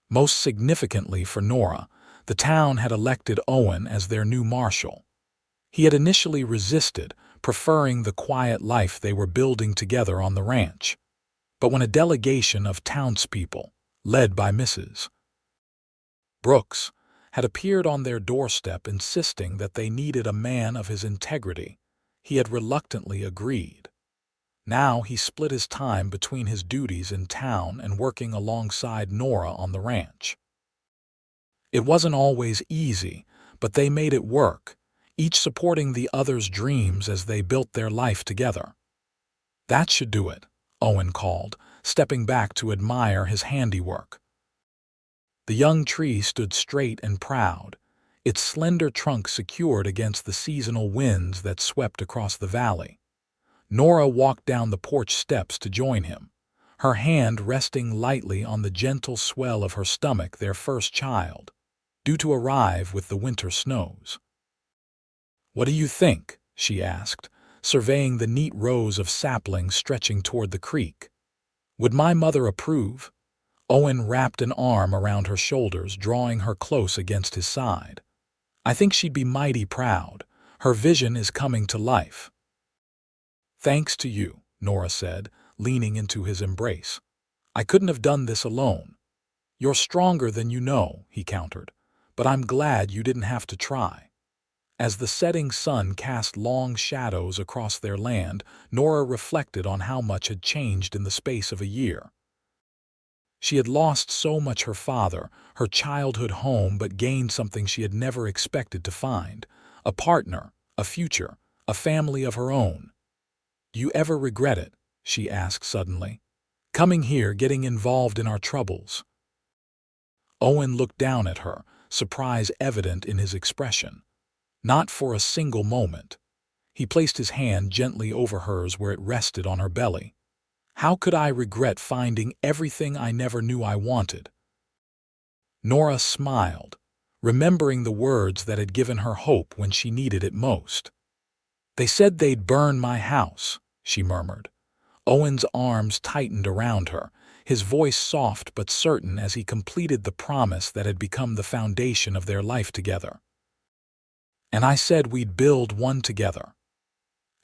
Most significantly for Nora, the town had elected Owen as their new marshal. He had initially resisted, preferring the quiet life they were building together on the ranch. But when a delegation of townspeople, led by Mrs. Brooks, had appeared on their doorstep insisting that they needed a man of his integrity, he had reluctantly agreed. Now he split his time between his duties in town and working alongside Nora on the ranch. It wasn't always easy, but they made it work, each supporting the other's dreams as they built their life together. "That should do it," Owen called, stepping back to admire his handiwork. The young tree stood straight and proud, its slender trunk secured against the seasonal winds that swept across the valley. Nora walked down the porch steps to join him, her hand resting lightly on the gentle swell of her stomach, their first child, due to arrive with the winter snows. "What do you think?" she asked, surveying the neat rows of saplings stretching toward the creek. "Would my mother approve?" Owen wrapped an arm around her shoulders, drawing her close against his side. "I think she'd be mighty proud. Her vision is coming to life." "Thanks to you," Nora said, leaning into his embrace. "I couldn't have done this alone." "You're stronger than you know," he countered, "but I'm glad you didn't have to try." As the setting sun cast long shadows across their land, Nora reflected on how much had changed in the space of a year. She had lost so much: her father, her childhood home, but gained something she had never expected to find: a partner, a future, a family of her own. "Do you ever regret it?" she asked suddenly. "Coming here, getting involved in our troubles?" Owen looked down at her, surprise evident in his expression. Not for a single moment. He placed his hand gently over hers where it rested on her belly. "How could I regret finding everything I never knew I wanted?" Nora smiled, remembering the words that had given her hope when she needed it most. "They said they'd burn my house," she murmured. Owen's arms tightened around her, his voice soft but certain as he completed the promise that had become the foundation of their life together. "And I said we'd build one together."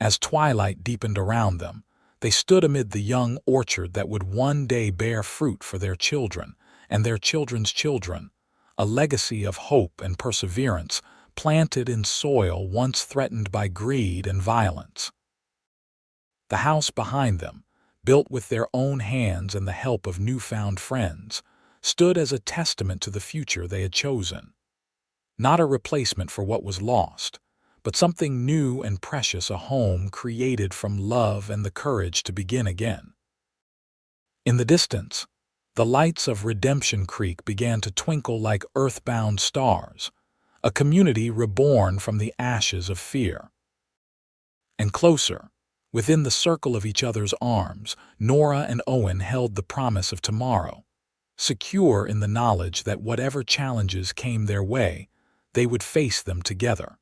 As twilight deepened around them, they stood amid the young orchard that would one day bear fruit for their children and their children's children, a legacy of hope and perseverance planted in soil once threatened by greed and violence. The house behind them, built with their own hands and the help of newfound friends, stood as a testament to the future they had chosen. Not a replacement for what was lost, but something new and precious: a home created from love and the courage to begin again. In the distance, The lights of Redemption Creek began to twinkle like earthbound stars, a community reborn from the ashes of fear. And closer, within the circle of each other's arms, Nora and Owen held the promise of tomorrow, secure in the knowledge that whatever challenges came their way, they would face them together.